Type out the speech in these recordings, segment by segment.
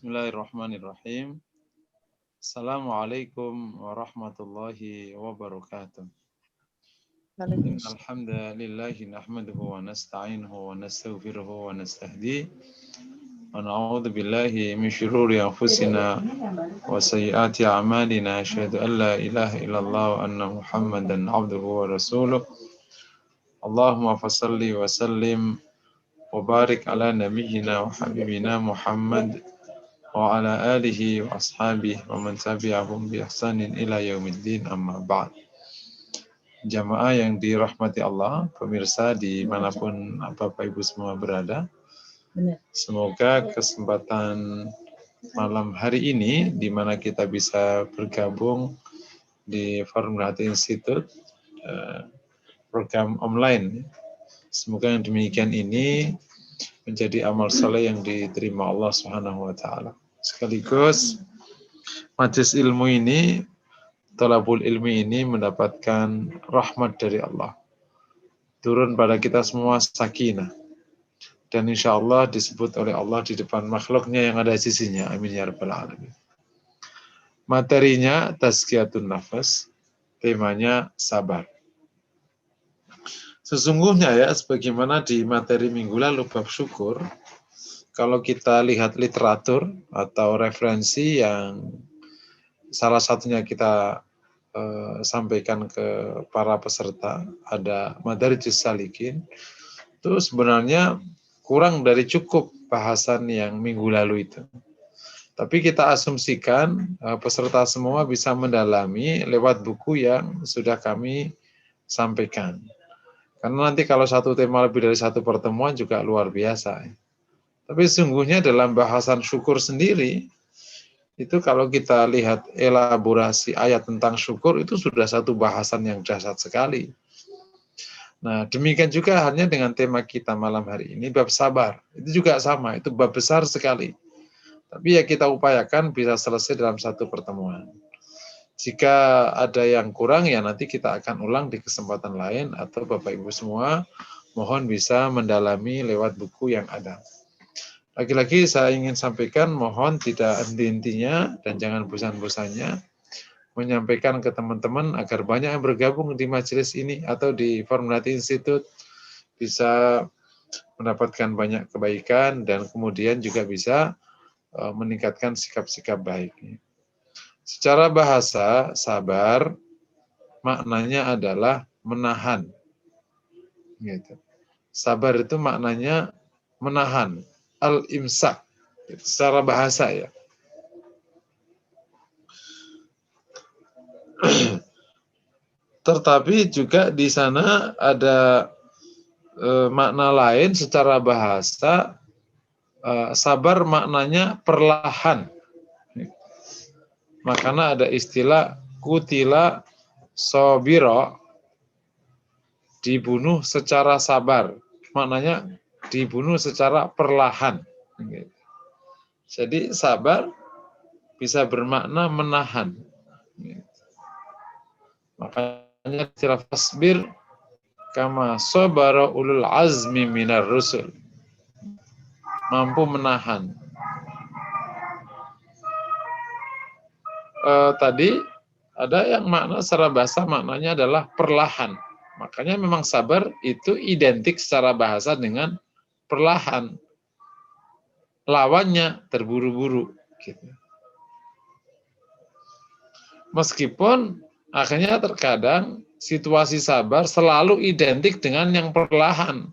Bismillahirrahmanirrahim. Assalamualaikum warahmatullahi wabarakatuh. Innal hamdalillahi nahmaduhu wa nasta'inuhu wa nastaghfiruhu wa nastahdi wa na'udzu billahi min shururi anfusina wa sayyiati a'malina. Asyhadu an la ilaha illallah wa anna Muhammadan 'abduhu wa rasuluh. Allahumma fashalli wa sallim wa barik ala nabiyyina wa habibina Muhammad wa ala alihi wa ashabihi wa man tabi'ahum bi ihsanin ila yaumiddin, amma ba'd. Jamaah yang dirahmati Allah, pemirsa dimanapun Bapak Ibu semua berada, semoga kesempatan malam hari ini di mana kita bisa bergabung di Forum Hati Institute, program online, semoga yang demikian ini menjadi amal saleh yang diterima Allah Subhanahu wa taala. Sekaligus majelis ilmu ini, thalabul ilmi ini mendapatkan rahmat dari Allah. Turun pada kita semua sakinah. Dan insya Allah disebut oleh Allah di depan makhluknya yang ada di sisinya. Amin ya rabbal alamin. Materinya tazkiyatun nafas, temanya sabar. Sesungguhnya ya, sebagaimana di materi minggu lalu bab syukur, kalau kita lihat literatur atau referensi yang salah satunya kita sampaikan ke para peserta, ada Madarijus Salikin, itu sebenarnya kurang dari cukup bahasan yang minggu lalu itu. Tapi kita asumsikan peserta semua bisa mendalami lewat buku yang sudah kami sampaikan. Karena nanti kalau satu tema lebih dari satu pertemuan juga luar biasa. Tapi sesungguhnya dalam bahasan syukur sendiri, itu kalau kita lihat elaborasi ayat tentang syukur, itu sudah satu bahasan yang dahsyat sekali. Nah, demikian juga hanya dengan tema kita malam hari ini, bab sabar. Itu juga sama, itu bab besar sekali. Tapi ya kita upayakan bisa selesai dalam satu pertemuan. Jika ada yang kurang, ya nanti kita akan ulang di kesempatan lain, atau Bapak Ibu semua mohon bisa mendalami lewat buku yang ada. Lagi-lagi saya ingin sampaikan, mohon tidak henti-hentinya dan jangan bosan-bosannya menyampaikan ke teman-teman agar banyak yang bergabung di majelis ini atau di Forum Hati Institute, bisa mendapatkan banyak kebaikan dan kemudian juga bisa meningkatkan sikap-sikap baik. Secara bahasa, sabar maknanya adalah menahan. Gitu. Sabar itu maknanya menahan. Al-imsak, secara bahasa ya. Tetapi juga di sana ada makna lain secara bahasa. Sabar maknanya perlahan. Makanya ada istilah kutila sobiro, dibunuh secara sabar. Maknanya dibunuh secara perlahan. Jadi sabar bisa bermakna menahan. Makanya istilah fasbir kama sabara ulul azmi minar rusul. Mampu menahan. Tadi ada yang makna secara bahasa maknanya adalah perlahan. Makanya memang sabar itu identik secara bahasa dengan perlahan. Lawannya terburu-buru. Gitu. Meskipun akhirnya terkadang situasi sabar selalu identik dengan yang perlahan.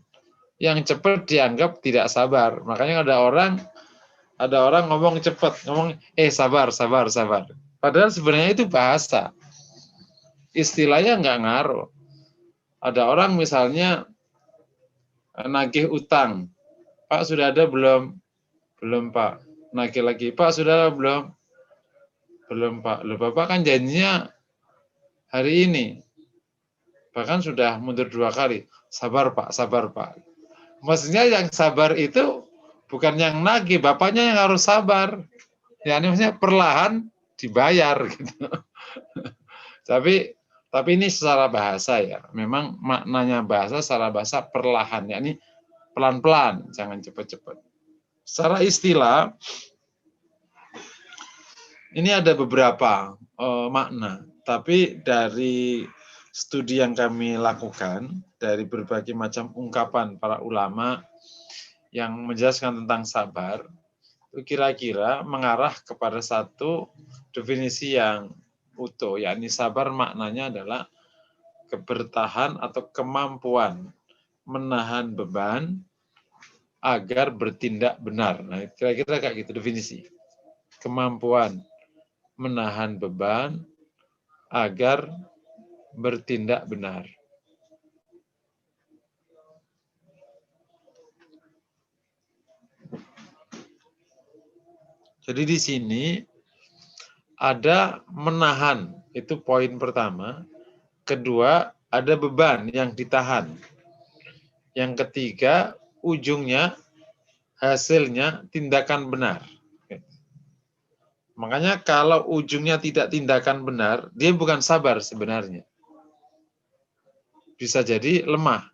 Yang cepat dianggap tidak sabar. Makanya ada orang ngomong cepat, ngomong sabar. Padahal sebenarnya itu bahasa. Istilahnya nggak ngaruh. Ada orang misalnya nagih utang. Pak sudah ada belum? Belum Pak. Nagih lagi. Pak sudah ada belum? Belum Pak. Loh, Bapak kan janjinya hari ini. Bahkan sudah mundur 2 kali. Sabar Pak. Maksudnya yang sabar itu bukan yang nagih. Bapaknya yang harus sabar. Ya, maksudnya perlahan dibayar. Gitu. Tapi ini secara bahasa ya. Memang maknanya bahasa secara bahasa perlahan. Yakni pelan-pelan, jangan cepat-cepat. Secara istilah, Ini ada beberapa makna, tapi dari studi yang kami lakukan, dari berbagai macam ungkapan para ulama yang menjelaskan tentang sabar, itu kira-kira mengarah kepada satu definisi yang utuh, yakni sabar maknanya adalah kebertahan atau kemampuan menahan beban agar bertindak benar. Nah, kira-kira kayak gitu definisi. Kemampuan menahan beban agar bertindak benar. Jadi di sini ada menahan, itu poin pertama. Kedua, ada beban yang ditahan. Yang ketiga, ujungnya, hasilnya tindakan benar. Makanya kalau ujungnya tidak tindakan benar, dia bukan sabar sebenarnya. Bisa jadi lemah.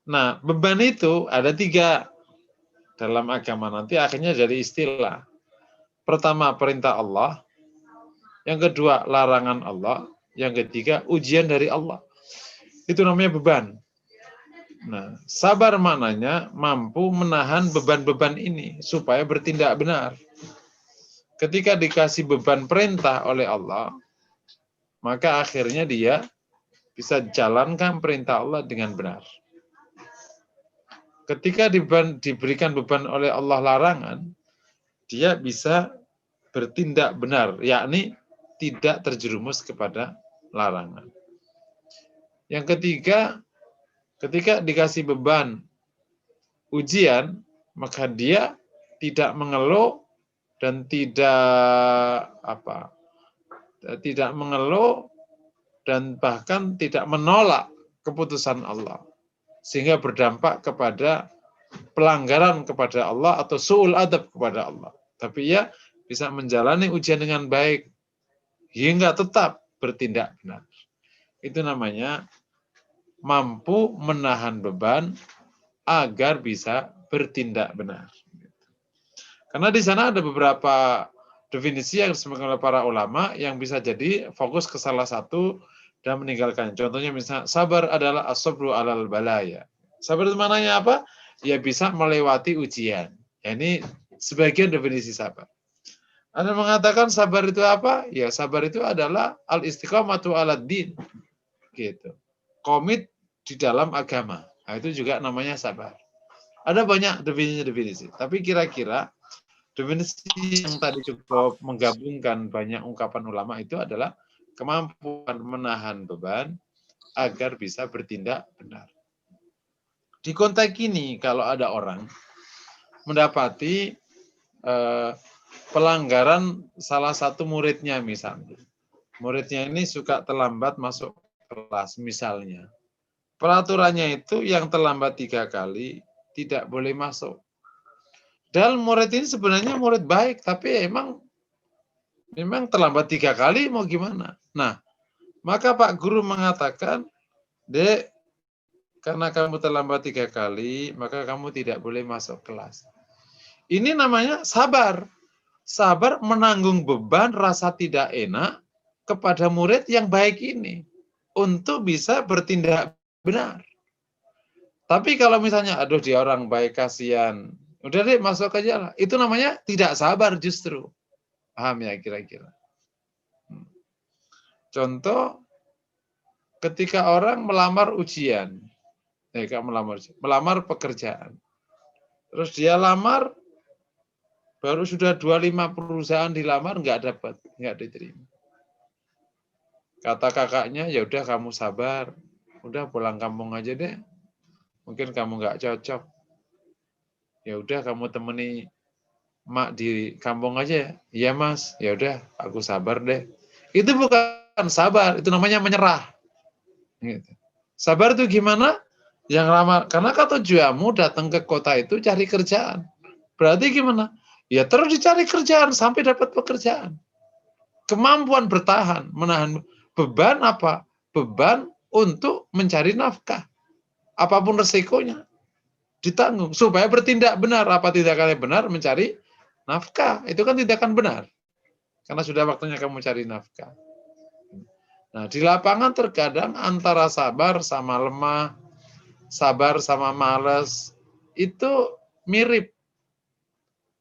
Nah, beban itu ada 3 dalam agama nanti akhirnya jadi istilah. Pertama, perintah Allah. Yang kedua, larangan Allah. Yang ketiga, ujian dari Allah. Itu namanya beban. Nah, sabar maknanya mampu menahan beban-beban ini supaya bertindak benar. Ketika dikasih beban perintah oleh Allah, maka akhirnya dia bisa jalankan perintah Allah dengan benar. Ketika diberikan beban oleh Allah larangan, dia bisa bertindak benar, yakni tidak terjerumus kepada larangan. Yang ketiga, ketika dikasih beban ujian, maka dia tidak mengeluh dan tidak mengeluh dan bahkan tidak menolak keputusan Allah, sehingga berdampak kepada pelanggaran kepada Allah atau su'ul adab kepada Allah. Tapi ia bisa menjalani ujian dengan baik hingga tetap bertindak benar. Itu namanya mampu menahan beban agar bisa bertindak benar. Karena di sana ada beberapa definisi yang disebutkan oleh para ulama yang bisa jadi fokus ke salah satu dan meninggalkan. Contohnya misalnya sabar adalah as-sabru alal balaya. Sabar itu maknanya apa? Ya bisa melewati ujian. Ya, ini sebagian definisi sabar. Anda mengatakan sabar itu apa? Ya sabar itu adalah al-istiqamatu alad din. Gitu. Komit di dalam agama. Nah, itu juga namanya sabar. Ada banyak definisi-definisi. Tapi kira-kira definisi yang tadi cukup menggabungkan banyak ungkapan ulama itu adalah kemampuan menahan beban agar bisa bertindak benar. Di konteks ini, kalau ada orang mendapati pelanggaran salah satu muridnya misalnya, muridnya ini suka terlambat masuk kelas misalnya, peraturannya itu yang terlambat 3 kali tidak boleh masuk. Dan murid ini sebenarnya murid baik, tapi memang terlambat 3 kali mau gimana. Nah, maka Pak Guru mengatakan, Dek, karena kamu terlambat 3 kali, maka kamu tidak boleh masuk kelas. Ini namanya sabar. Sabar menanggung beban rasa tidak enak kepada murid yang baik ini untuk bisa bertindak benar. Tapi kalau misalnya, aduh dia orang baik, kasihan, udah deh masuk aja lah. Itu namanya tidak sabar justru. Paham ya kira-kira? Contoh, ketika orang melamar ujian, melamar pekerjaan. Terus dia lamar, baru sudah 25 perusahaan dilamar, nggak diterima. Kata kakaknya, ya udah kamu sabar, udah pulang kampung aja deh. Mungkin kamu nggak cocok. Ya udah kamu temani mak di kampung aja. Iya mas, ya udah aku sabar deh. Itu bukan sabar, itu namanya menyerah. Gitu. Sabar itu gimana? Yang lama, karena kata tujuanmu datang ke kota itu cari kerjaan. Berarti gimana? Ya terus dicari kerjaan sampai dapat pekerjaan. Kemampuan bertahan, menahan beban apa? Beban untuk mencari nafkah. Apapun resikonya ditanggung supaya bertindak benar. Apa tindakannya benar? Mencari nafkah. Itu kan tindakan benar. Karena sudah waktunya kamu cari nafkah. Nah, di lapangan terkadang antara sabar sama lemah, sabar sama malas, itu mirip.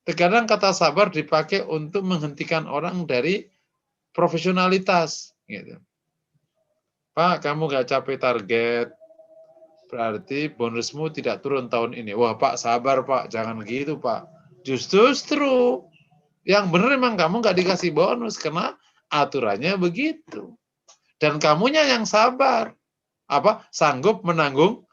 Terkadang kata sabar dipakai untuk menghentikan orang dari profesionalitas. Gitu. Pak, kamu gak capai target, berarti bonusmu tidak turun tahun ini. Wah Pak, sabar Pak, jangan gitu Pak. Justru yang benar memang kamu gak dikasih bonus, karena aturannya begitu. Dan kamunya yang sabar. Sanggup menanggung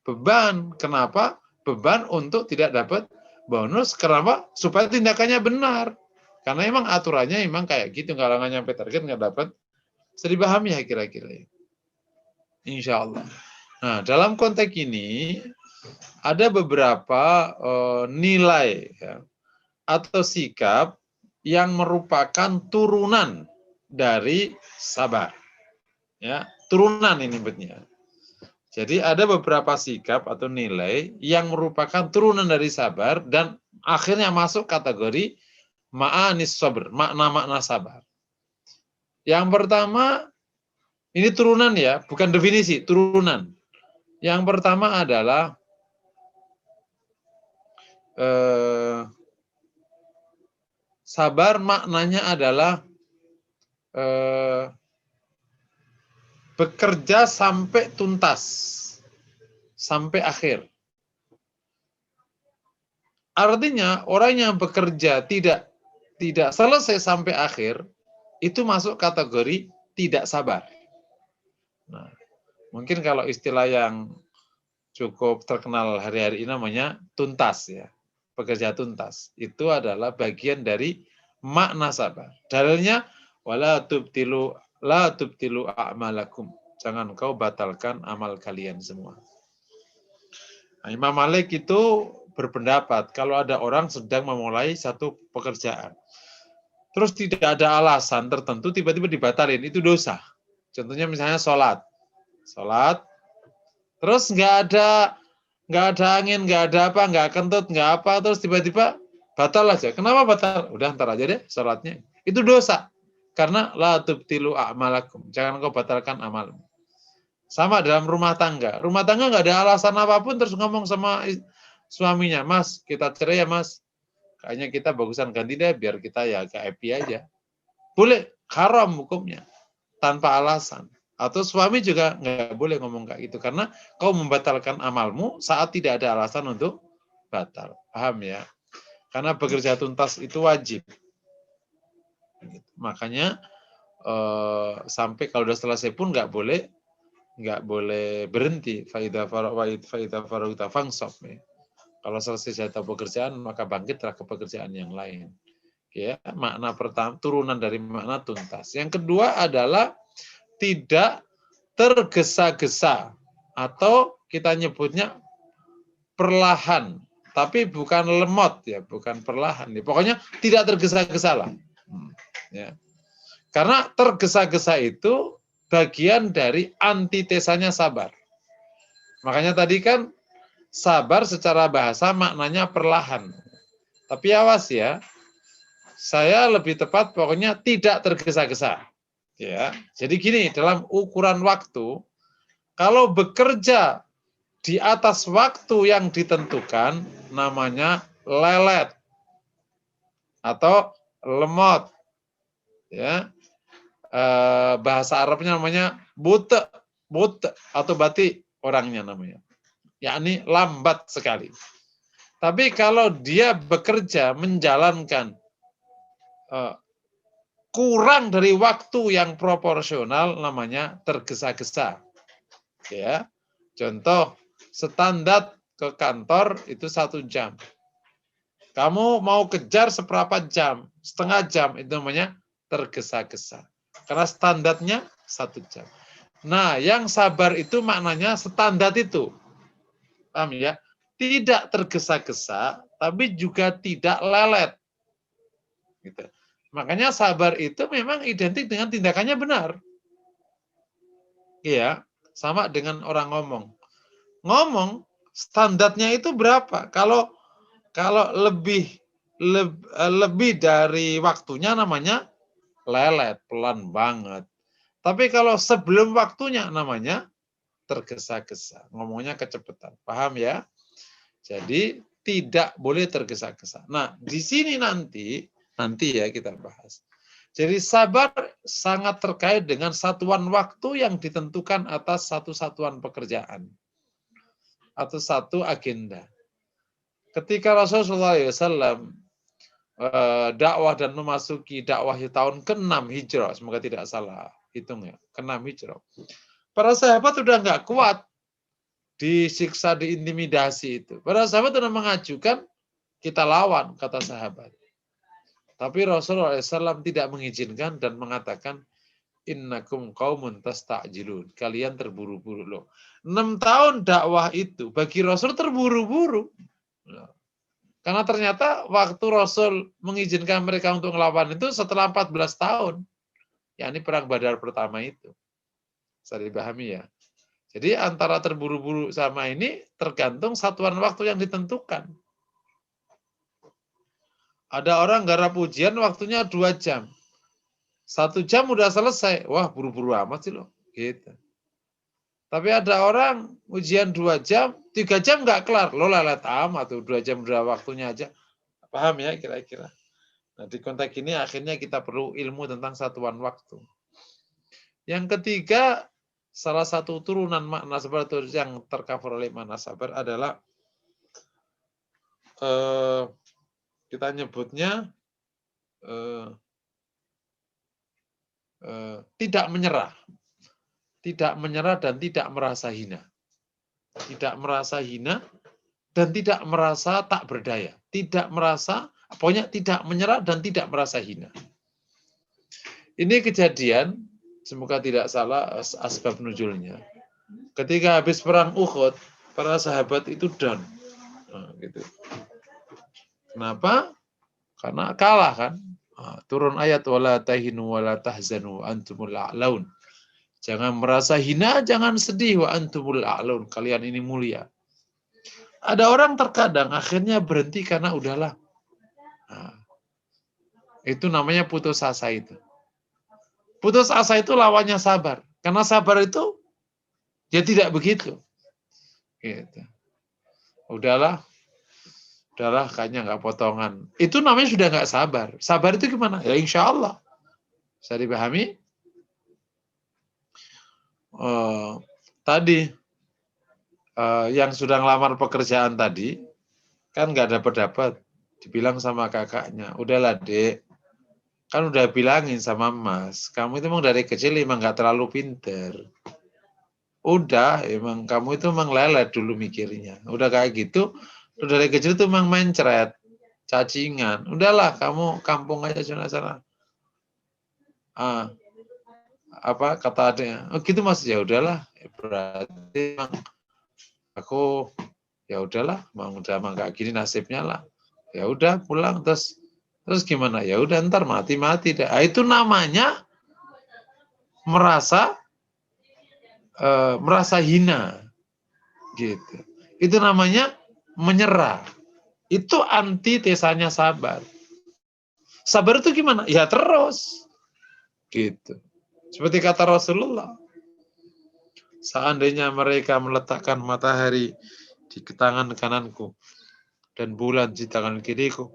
beban. Kenapa? Beban untuk tidak dapat bonus. Kenapa? Supaya tindakannya benar. Karena emang aturannya emang kayak gitu. Kalau nggak nyampe target nggak dapat. Bisa dipahami ya kira-kira. Insya Allah. Nah, dalam konteks ini ada beberapa nilai ya, atau sikap yang merupakan turunan dari sabar. Ya, turunan ini betulnya. Jadi ada beberapa sikap atau nilai yang merupakan turunan dari sabar dan akhirnya masuk kategori ma'anis sabr, makna-makna sabar. Yang pertama, ini turunan ya, bukan definisi, turunan. Yang pertama adalah sabar maknanya adalah bekerja sampai tuntas, sampai akhir. Artinya orang yang bekerja tidak selesai sampai akhir, itu masuk kategori tidak sabar. Nah, mungkin kalau istilah yang cukup terkenal hari-hari ini namanya tuntas ya, pekerja tuntas. Itu adalah bagian dari makna sabar. Dalilnya wala tubtilu a'malakum. Jangan kau batalkan amal kalian semua. Nah, Imam Malik itu berpendapat kalau ada orang sedang memulai satu pekerjaan, terus tidak ada alasan tertentu tiba-tiba dibatalin, itu dosa. Contohnya misalnya sholat, terus nggak ada angin, nggak ada apa, nggak kentut, nggak apa, terus tiba-tiba batal aja. Kenapa batal? Udah ntar aja deh sholatnya. Itu dosa. Karena la tubtilu a'malakum. Jangan kau batalkan amalmu. Sama dalam rumah tangga. Rumah tangga nggak ada alasan apapun terus ngomong sama suaminya, Mas, kita cerai ya Mas. Kayaknya kita bagusan ganti deh biar kita ya agak happy aja. Boleh, haram hukumnya. Tanpa alasan. Atau suami juga nggak boleh ngomong kayak gitu. Karena kau membatalkan amalmu saat tidak ada alasan untuk batal. Paham ya? Karena bekerja tuntas itu wajib. Makanya sampai kalau udah selesai pun nggak boleh berhenti. Faida faragta fansab. Kalau selesai jatah pekerjaan maka bangkitlah ke pekerjaan yang lain. Ya, makna pertama turunan dari makna tuntas. Yang kedua adalah tidak tergesa-gesa atau kita nyebutnya perlahan, tapi bukan lemot ya, bukan perlahan. Pokoknya tidak tergesa-gesa lah. Ya. Karena tergesa-gesa itu bagian dari antitesanya sabar. Makanya tadi kan sabar secara bahasa maknanya perlahan. Tapi awas ya, saya lebih tepat pokoknya tidak tergesa-gesa. Ya, jadi gini, dalam ukuran waktu, kalau bekerja di atas waktu yang ditentukan, namanya lelet atau lemot. Ya, bahasa Arabnya namanya bute atau bati orangnya namanya. Yakni lambat sekali. Tapi kalau dia bekerja menjalankan kurang dari waktu yang proporsional, namanya tergesa-gesa. Ya, contoh standar ke kantor itu 1 jam. Kamu mau kejar seperempat jam, setengah jam, itu namanya tergesa-gesa. Karena standarnya 1 jam. Nah, yang sabar itu maknanya standar itu. Paham ya? Tidak tergesa-gesa, tapi juga tidak lelet. Gitu. Makanya sabar itu memang identik dengan tindakannya benar. Iya, sama dengan orang ngomong. Ngomong standarnya itu berapa? Kalau lebih lebih dari waktunya namanya lelet, pelan banget. Tapi kalau sebelum waktunya namanya tergesa-gesa. Ngomongnya kecepatan. Paham ya? Jadi tidak boleh tergesa-gesa. Nah, di sini nanti ya kita bahas. Jadi sabar sangat terkait dengan satuan waktu yang ditentukan atas satu satuan pekerjaan atau satu agenda. Ketika Rasulullah SAW dakwah dan memasuki dakwah di tahun ke-6 Hijrah, semoga tidak salah hitungnya, ke-6 Hijrah. Para sahabat sudah nggak kuat disiksa, diintimidasi itu. Para sahabat sudah mengajukan kita lawan, kata sahabat. Tapi Rasulullah SAW tidak mengizinkan dan mengatakan, innakum qaumun tasta'jilun. Kalian terburu-buru loh. 6 tahun dakwah itu bagi Rasul terburu-buru. Karena ternyata waktu Rasul mengizinkan mereka untuk melawan itu setelah 14 tahun. Yakni perang Badar pertama itu. Bisa dipahami ya. Jadi antara terburu-buru sama ini tergantung satuan waktu yang ditentukan. Ada orang garap ujian waktunya 2 jam. 1 jam udah selesai. Wah, buru-buru amat sih loh. Gitu. Tapi ada orang ujian 2 jam, 3 jam nggak kelar. Lo lelet amat tuh, 2 jam udah waktunya aja. Paham ya kira-kira? Nah, di konteks ini akhirnya kita perlu ilmu tentang satuan waktu. Yang ketiga, salah satu turunan makna sabar yang tercover oleh makna sabar adalah kita nyebutnya tidak menyerah. Tidak menyerah dan tidak merasa hina. Tidak merasa hina dan tidak merasa tak berdaya. Tidak merasa, pokoknya tidak menyerah dan tidak merasa hina. Ini kejadian, semoga tidak salah asbab nuzulnya. Ketika habis perang Uhud, para sahabat itu down. Nah, gitu. Kenapa? Karena kalah kan. Nah, turun ayat wala tahinu wala tahzanu antumul a'laun. Jangan merasa hina, jangan sedih wa antumul a'laun. Kalian ini mulia. Ada orang terkadang akhirnya berhenti karena udahlah. Nah, itu namanya putus asa itu. Putus asa itu lawannya sabar. Karena sabar itu ya tidak begitu. Gitu. Udahlah kayaknya nggak potongan. Itu namanya sudah nggak sabar. Sabar itu gimana? Ya insya Allah. Bisa dipahami? Tadi yang sudah ngelamar pekerjaan tadi kan nggak dapat. Dibilang sama kakaknya, udahlah dek, kan udah bilangin sama mas, kamu itu emang dari kecil emang nggak terlalu pinter. Udah, emang kamu itu emang lelet dulu mikirnya. Udah kayak gitu, dari kecil tuh emang mencret, cacingan. Udahlah, kamu kampung aja sana. Apa kata adanya? Oh gitu mas, ya udahlah. Berarti emang aku ya udahlah, udah emang kayak gini nasibnya lah. Ya udah pulang terus gimana? Ya udah ntar mati deh. Itu namanya merasa hina, gitu. Itu namanya menyerah. Itu antitesanya sabar. Sabar itu gimana? Ya terus, gitu. Seperti kata Rasulullah, seandainya mereka meletakkan matahari di tangan kananku dan bulan di tangan kiriku,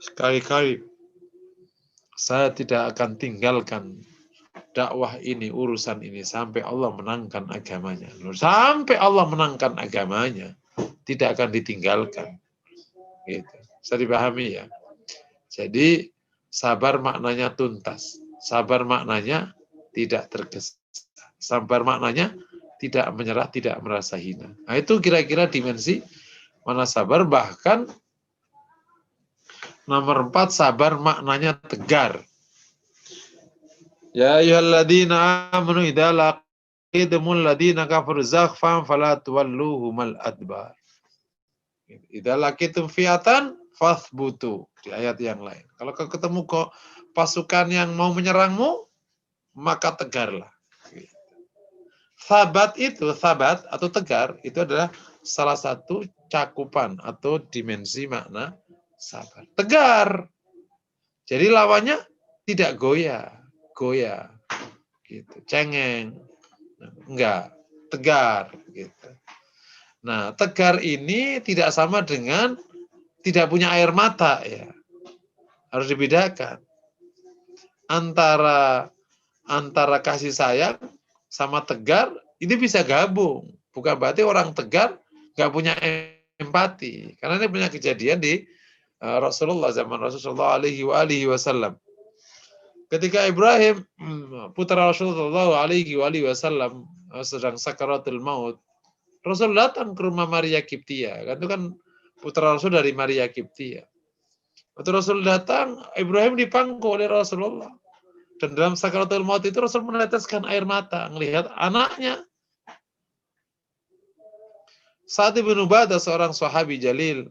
sekali-kali saya tidak akan tinggalkan dakwah ini, urusan ini sampai Allah menangkan agamanya. Sampai Allah menangkan agamanya, tidak akan ditinggalkan. Gitu. Bisa dipahami ya. Jadi sabar maknanya tuntas. Sabar maknanya tidak tergesa. Sabar maknanya tidak menyerah, tidak merasa hina. Nah itu kira-kira dimensi mana sabar. Bahkan nomor 4, sabar maknanya tegar. Ya ayyuhalladzina amanu idza laqidumul ladzina kafaru zakhfan fala tuwalluhumal adbar. Idza laqitum fi'atan fathbutu, di ayat yang lain. Kalau ketemu kok pasukan yang mau menyerangmu, maka tegarlah. Sabat atau tegar itu adalah salah satu cakupan atau dimensi makna sabar. Tegar. Jadi lawannya tidak goyah, gitu. Cengeng. Enggak, tegar gitu. Nah, tegar ini tidak sama dengan tidak punya air mata ya. Harus dibedakan. Antara kasih sayang sama tegar ini bisa gabung. Bukan berarti orang tegar nggak punya empati. Karena ini punya kejadian di Rasulullah, zaman Rasulullah alaihi wasallam. Ketika Ibrahim putra Rasulullah alaihi wasallam sedang sakaratul maut, Rasul datang ke rumah Maria Kiptia. Kan itu kan putra Rasul dari Maria Kiptia. Waktu Rasul datang, Ibrahim dipangku oleh Rasulullah. Dan dalam sakaratul maut itu Rasul meneteskan air mata melihat anaknya. Sa'ad bin Ubadah, seorang sahabi jalil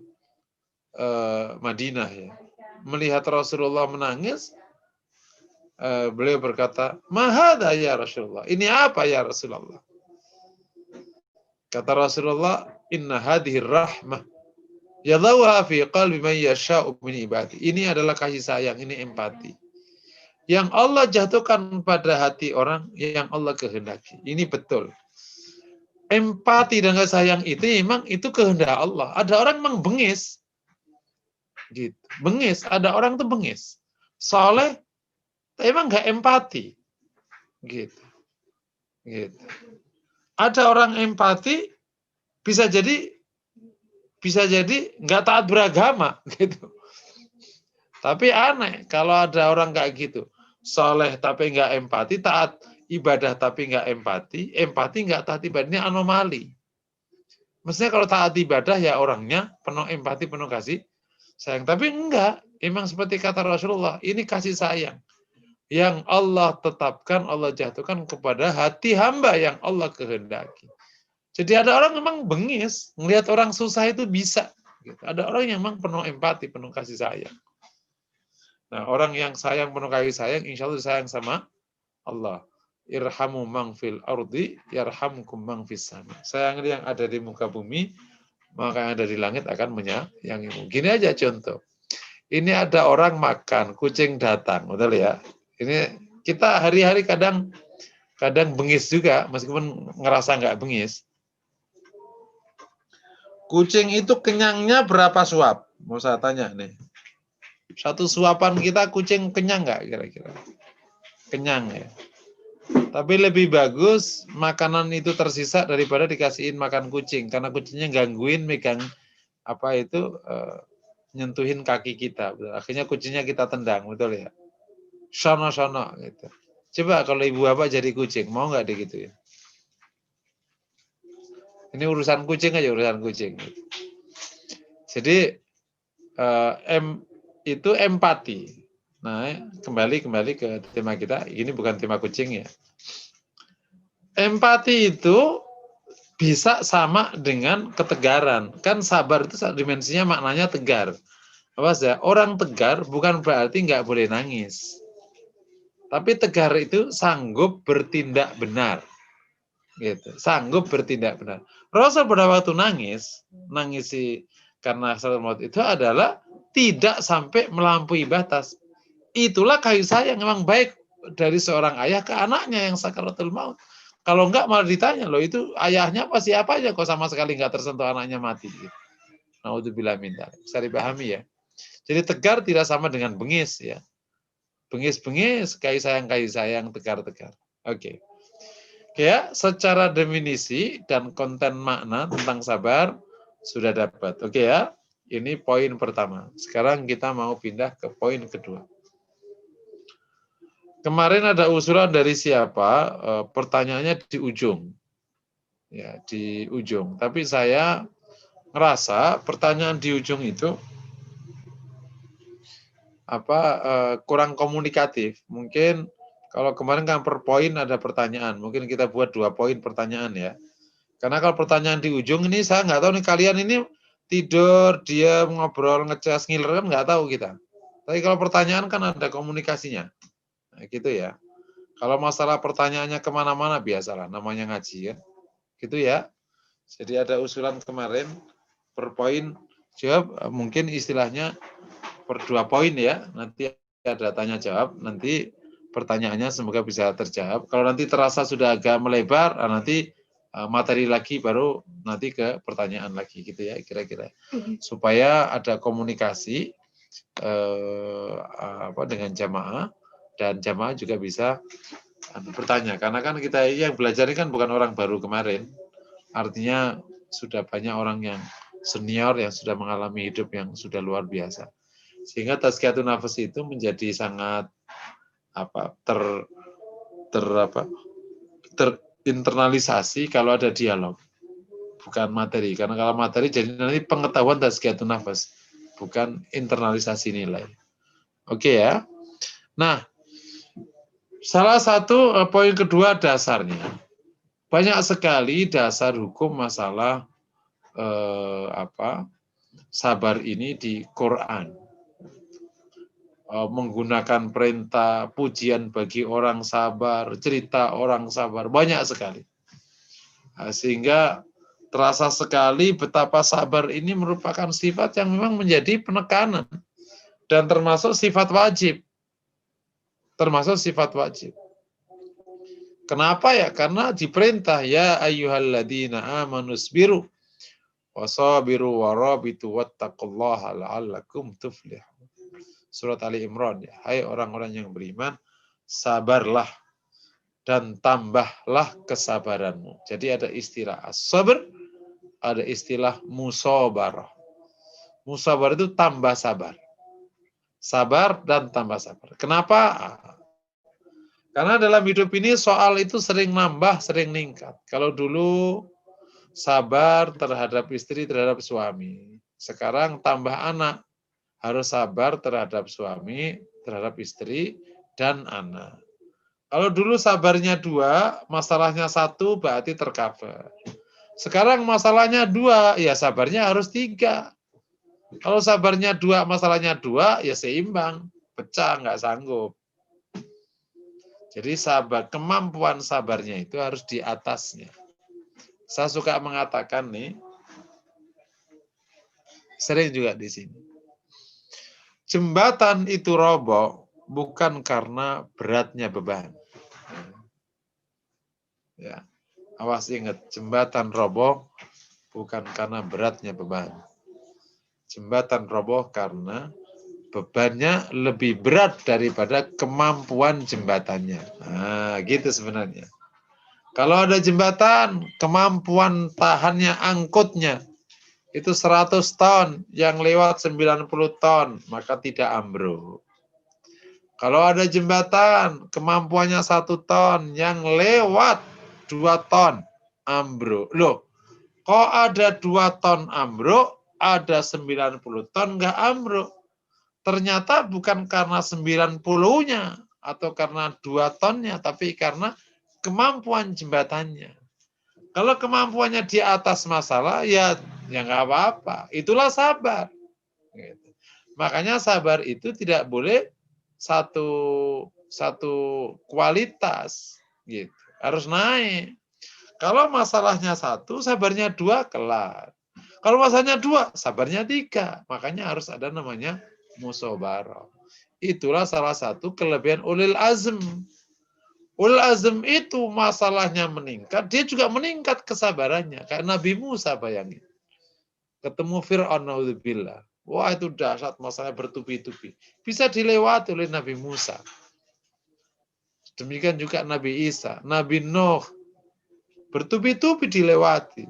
Madinah ya, melihat Rasulullah menangis, beliau berkata, "Mahada ya Rasulullah? Ini apa ya Rasulullah?" Kata Rasulullah, "Inna hadhihi rahmah yadhawha fi qalbi man yasha'u min ibadi." Ini adalah kasih sayang, ini empati. Yang Allah jatuhkan pada hati orang yang Allah kehendaki. Ini betul. Empati dan kasih sayang itu memang itu kehendak Allah. Ada orang memang bengis. Gitu. Bengis, ada orang tuh bengis. Soleh, tapi emang nggak empati. Gitu. Gitu. Ada orang empati, bisa jadi nggak taat beragama. Gitu. Tapi aneh, kalau ada orang kayak gitu. Soleh tapi nggak empati, taat ibadah tapi nggak empati nggak taat ibadah, ini anomali. Mestinya kalau taat ibadah ya orangnya penuh empati, penuh kasih sayang. Tapi enggak, emang seperti kata Rasulullah, ini kasih sayang yang Allah tetapkan, Allah jatuhkan kepada hati hamba yang Allah kehendaki. Jadi ada orang memang bengis, melihat orang susah itu bisa. Gitu. Ada orang yang memang penuh empati, penuh kasih sayang. Nah, orang yang sayang, penuh kasih sayang, insya Allah disayang sama Allah. Irhamu man fil ardi, yarhamkum man fis sama. Sayangi yang ada di muka bumi, maka yang ada di langit akan menyayangimu. Gini aja contoh. Ini ada orang makan, kucing datang, betul ya? Ini kita hari-hari kadang bengis juga, meskipun ngerasa nggak bengis. Kucing itu kenyangnya berapa suap? Mau saya tanya nih. Satu suapan kita kucing kenyang nggak kira-kira? Kenyang ya. Tapi lebih bagus makanan itu tersisa daripada dikasihin makan kucing, karena kucingnya gangguin, megang nyentuhin kaki kita. Akhirnya kucingnya kita tendang, betul ya? Sono gitu. Coba kalau ibu bapak jadi kucing, mau nggak digituin? Ini urusan kucing aja, urusan kucing. Jadi itu empati. Nah, kembali ke tema kita. Ini bukan tema kucing ya. Empati itu bisa sama dengan ketegaran. Kan sabar itu dimensinya maknanya tegar. Awas ya, orang tegar bukan berarti nggak boleh nangis. Tapi tegar itu sanggup bertindak benar. Gitu. Sanggup bertindak benar. Rasul pada waktu nangisi karena sakaratul maut itu adalah tidak sampai melampaui batas. Itulah kasih sayang yang memang baik dari seorang ayah ke anaknya yang sakaratul maut. Kalau enggak malah ditanya, loh itu ayahnya apa siapa aja kok sama sekali enggak tersentuh anaknya mati. Naudzubillah min dzalik. Bisa dipahami ya. Jadi tegar tidak sama dengan bengis ya. Bengis-bengis, kasih sayang, tegar-tegar. Oke. Ya, secara definisi dan konten makna tentang sabar sudah dapat. Oke ya, ini poin pertama. Sekarang kita mau pindah ke poin kedua. Kemarin ada usulan dari siapa? Pertanyaannya di ujung. Ya, di ujung. Tapi saya ngerasa pertanyaan di ujung itu kurang komunikatif. Mungkin kalau kemarin kan per poin ada pertanyaan, mungkin kita buat 2 poin pertanyaan ya. Karena kalau pertanyaan di ujung ini saya nggak tahu nih kalian ini tidur, dia ngobrol, ngecas, ngiler kan nggak tahu kita. Tapi kalau pertanyaan kan ada komunikasinya. Nah, gitu ya. Kalau masalah pertanyaannya kemana-mana biasalah, namanya ngaji ya. Gitu ya. Jadi ada usulan kemarin per poin Jawab mungkin istilahnya per 2 poin ya. Nanti ada tanya jawab, nanti pertanyaannya semoga bisa terjawab. Kalau nanti terasa sudah agak melebar, nanti materi lagi baru nanti ke pertanyaan lagi gitu ya kira-kira. Supaya ada komunikasi dengan jamaah dan jamaah juga bisa bertanya. Karena kan kita yang belajar ini kan bukan orang baru kemarin. Artinya sudah banyak orang yang senior yang sudah mengalami hidup yang sudah luar biasa. Sehingga tazkiyatun nafas itu menjadi sangat terinternalisasi kalau ada dialog, bukan materi. Karena kalau materi jadi nanti pengetahuan tazkiyatun nafas, bukan internalisasi nilai. Oke ya. Nah, salah satu poin kedua dasarnya. Banyak sekali dasar hukum masalah sabar ini di Quran. Menggunakan perintah, pujian bagi orang sabar, cerita orang sabar, banyak sekali. Sehingga terasa sekali betapa sabar ini merupakan sifat yang memang menjadi penekanan. Dan termasuk sifat wajib. Kenapa ya? Karena diperintah, ya ayyuhalladzina amanusbiru wasabiru warabitu wattaqullaha la'allakum tuflihun. Surat Ali Imran ya. Hai orang-orang yang beriman, sabarlah dan tambahlah kesabaranmu. Jadi ada istilah as-sabr, ada istilah musabarah. Musabarah itu tambah sabar. Sabar dan tambah sabar. Kenapa? Karena dalam hidup ini soal itu sering nambah, sering meningkat. Kalau dulu sabar terhadap istri, terhadap suami. Sekarang tambah anak. Harus sabar terhadap suami, terhadap istri, dan anak. Kalau dulu sabarnya 2, masalahnya 1 berarti tercover. Sekarang masalahnya 2, ya sabarnya harus 3. Kalau sabarnya 2, masalahnya 2, ya seimbang. Pecah, nggak sanggup. Jadi kemampuan sabarnya itu harus di atasnya. Saya suka mengatakan nih, sering juga di sini. Jembatan itu roboh bukan karena beratnya beban. Ya, awas ingat, jembatan roboh bukan karena beratnya beban. Jembatan roboh karena bebannya lebih berat daripada kemampuan jembatannya. Nah, gitu sebenarnya. Kalau ada jembatan, kemampuan tahannya, angkutnya, itu 100 ton, yang lewat 90 ton, maka tidak ambruk. Kalau ada jembatan, kemampuannya 1 ton, yang lewat 2 ton, ambruk. Loh, kok ada 2 ton ambruk, ada 90 ton nggak ambruk? Ternyata bukan karena 90-nya, atau karena 2 tonnya, tapi karena kemampuan jembatannya. Kalau kemampuannya di atas masalah, ya nggak apa-apa. Itulah sabar. Gitu. Makanya sabar itu tidak boleh satu kualitas, gitu. Harus naik. Kalau masalahnya 1, sabarnya 2, kelar. Kalau masalahnya 2, sabarnya 3. Makanya harus ada namanya musabarah. Itulah salah satu kelebihan ulil azm. Ulul azm itu masalahnya meningkat, dia juga meningkat kesabarannya. Kayak Nabi Musa, bayangin. Ketemu Fir'aun, naudzubillah. Wah, itu dahsyat, masalah bertubi-tubi. Bisa dilewati oleh Nabi Musa. Demikian juga Nabi Isa, Nabi Nuh. Bertubi-tubi dilewati.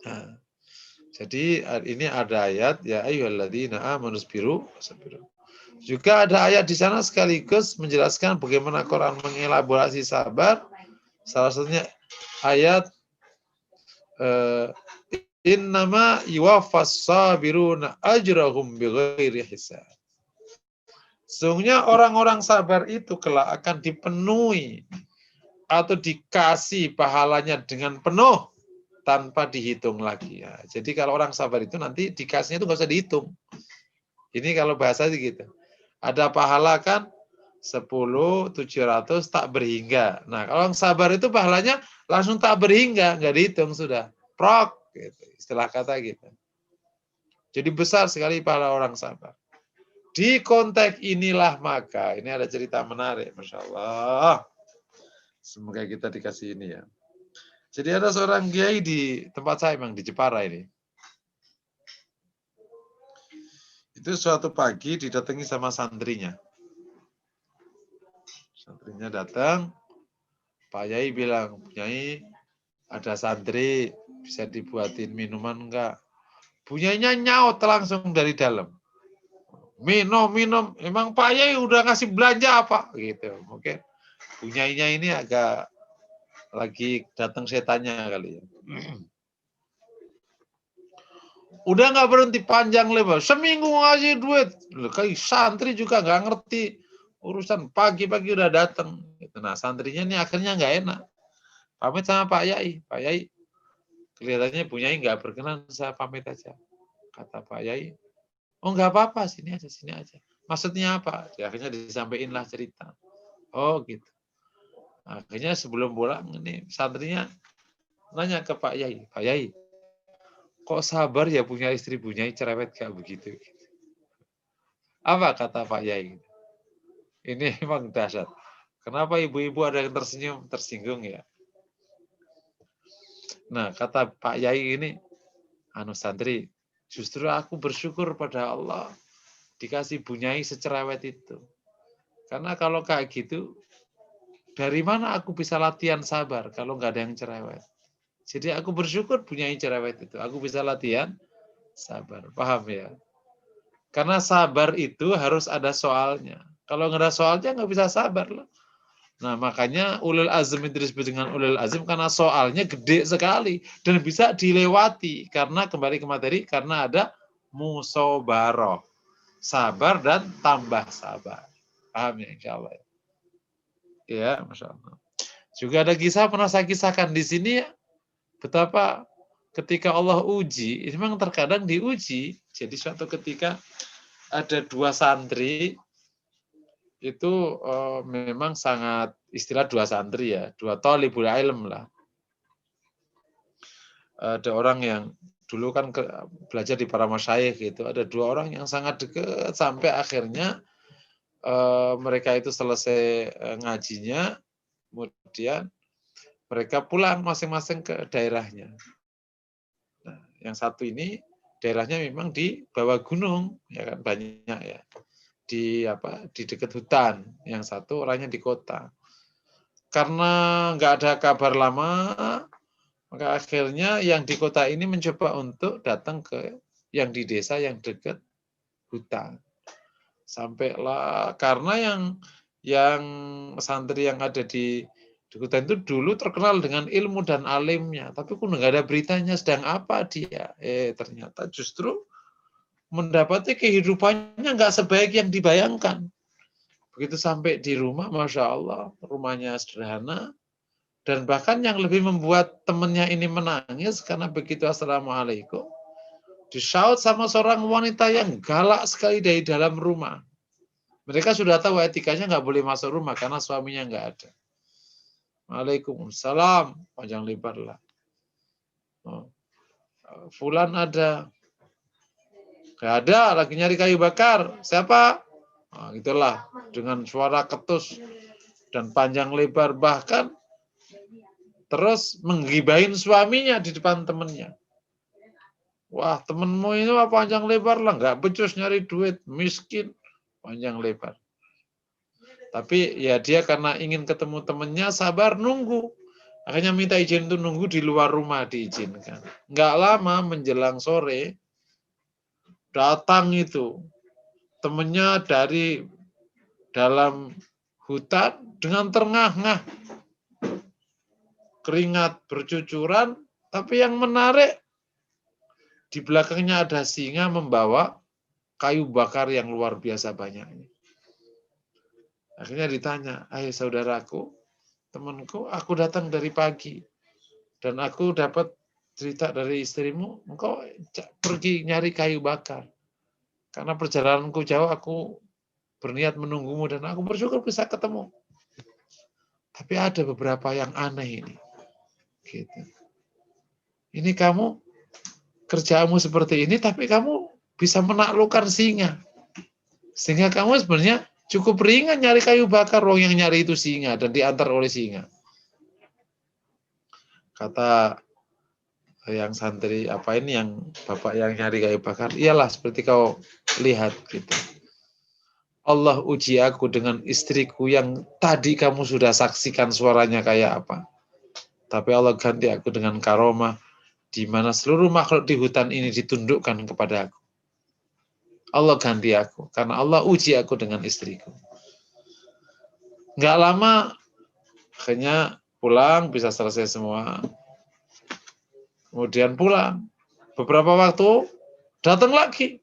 Nah, jadi ini ada ayat, ya ayyuhalladzina amanusbiru wasabiru. Juga ada ayat di sana sekaligus menjelaskan bagaimana Quran mengelaborasi sabar. Salah satunya ayat innama yuwaffas sabiruna ajrahum bighairi hisab. Sesungguhnya orang-orang sabar itu kelak akan dipenuhi atau dikasih pahalanya dengan penuh tanpa dihitung lagi. Ya, jadi kalau orang sabar itu nanti dikasihnya itu nggak usah dihitung. Ini kalau bahasa gitu. Ada pahala kan 10.700 tak berhingga. Nah, kalau yang sabar itu pahalanya langsung tak berhingga, nggak dihitung sudah. Prok, gitu. Istilah kata gitu. Jadi besar sekali pahala orang sabar. Di konteks inilah maka, ini ada cerita menarik, Masya Allah. Semoga kita dikasih ini ya. Jadi ada seorang kiai di tempat saya, memang di Jepara ini. Itu suatu pagi didatangi sama santrinya. Santrinya datang, Pak Yai bilang, Yai ada santri, bisa dibuatin minuman enggak? Punyanya nyaut langsung dari dalam. Minum. Emang Pak Yai udah ngasih belanja apa? Gitu. Mungkin punyanya ini agak lagi datang setannya kali ya. Udah nggak berhenti panjang lebar. Seminggu ngasih duit. Kayak santri juga nggak ngerti urusan, pagi-pagi udah datang. Nah santrinya ini akhirnya nggak enak. Pamit sama Pak Yai. Pak Yai kelihatannya punyai nggak berkenan, saya pamit aja. Kata Pak Yai, oh nggak apa-apa, sini aja. Maksudnya apa? Akhirnya disampaikan lah cerita. Oh gitu. Akhirnya sebelum pulang ini santrinya nanya ke Pak Yai, kok sabar ya punya istri punyai cerewet kayak begitu? Apa kata Pak Yai? Ini memang dahsyat. Kenapa ibu-ibu ada yang tersenyum, tersinggung ya? Nah kata Pak Yai ini, santri, justru aku bersyukur pada Allah dikasih bunyai secerewet itu. Karena kalau kayak gitu, dari mana aku bisa latihan sabar kalau nggak ada yang cerewet? Jadi aku bersyukur punya cerewet itu. Aku bisa latihan sabar. Paham ya? Karena sabar itu harus ada soalnya. Kalau nggak ada soalnya nggak bisa sabar loh. Nah makanya ulul azm itu disebut dengan ulul azm karena soalnya gede sekali dan bisa dilewati. Karena kembali ke materi, karena ada musobaroh. Sabar dan tambah sabar. Paham ya insya Allah. Ya, Masya Allah. Juga ada kisah pernah saya kisahkan di sini ya. Betapa ketika Allah uji, memang terkadang diuji. Jadi suatu ketika ada dua santri, itu memang sangat, istilah dua santri ya, dua thalibul ilm lah. Ada orang yang dulu kan belajar di para masyayikh gitu, ada dua orang yang sangat dekat sampai akhirnya mereka itu selesai ngajinya, kemudian mereka pulang masing-masing ke daerahnya. Nah, yang satu ini daerahnya memang di bawah gunung, ya kan banyak ya. Di dekat hutan. Yang satu orangnya di kota. Karena nggak ada kabar lama, maka akhirnya yang di kota ini mencoba untuk datang ke yang di desa yang dekat hutan. Sampailah karena yang santri yang ada di hutan itu dulu terkenal dengan ilmu dan alimnya, tapi kok nggak ada beritanya sedang apa dia. Ternyata justru mendapati kehidupannya nggak sebaik yang dibayangkan. Begitu sampai di rumah, Masya Allah, rumahnya sederhana, dan bahkan yang lebih membuat temannya ini menangis karena begitu Assalamualaikum, disaut sama seorang wanita yang galak sekali dari dalam rumah. Mereka sudah tahu etikanya nggak boleh masuk rumah karena suaminya nggak ada. Waalaikumsalam, panjang lebar lah. Fulan ada. Nggak ada, lagi nyari kayu bakar. Siapa? Nah, itulah, dengan suara ketus dan panjang lebar. Bahkan terus menggibahin suaminya di depan temennya. Wah, temenmu ini mah panjang lebar lah. Nggak becus nyari duit. Miskin. Panjang lebar. Tapi ya dia karena ingin ketemu temennya, sabar nunggu. Akhirnya minta izin untuk nunggu di luar rumah, diizinkan. Nggak lama menjelang sore, datang itu. Temennya dari dalam hutan dengan terengah-engah. Keringat bercucuran, tapi yang menarik, di belakangnya ada singa membawa kayu bakar yang luar biasa banyaknya. Akhirnya ditanya, saudaraku, temanku, aku datang dari pagi. Dan aku dapat cerita dari istrimu, engkau pergi nyari kayu bakar. Karena perjalananku jauh, aku berniat menunggumu dan aku bersyukur bisa ketemu. Tapi ada beberapa yang aneh ini. Gitu. Ini kamu, kerjamu seperti ini, tapi kamu bisa menaklukkan singa. Sehingga kamu sebenarnya cukup ringan nyari kayu bakar, wong yang nyari itu singa dan diantar oleh singa. Kata yang santri apa ini yang bapak yang nyari kayu bakar, iyalah seperti kau lihat gitu. Allah uji aku dengan istriku yang tadi kamu sudah saksikan suaranya kayak apa. Tapi Allah ganti aku dengan karomah di mana seluruh makhluk di hutan ini ditundukkan kepada aku. Allah ganti aku karena Allah uji aku dengan istriku. Nggak lama akhirnya pulang bisa selesai semua. Kemudian pulang. Beberapa waktu datang lagi.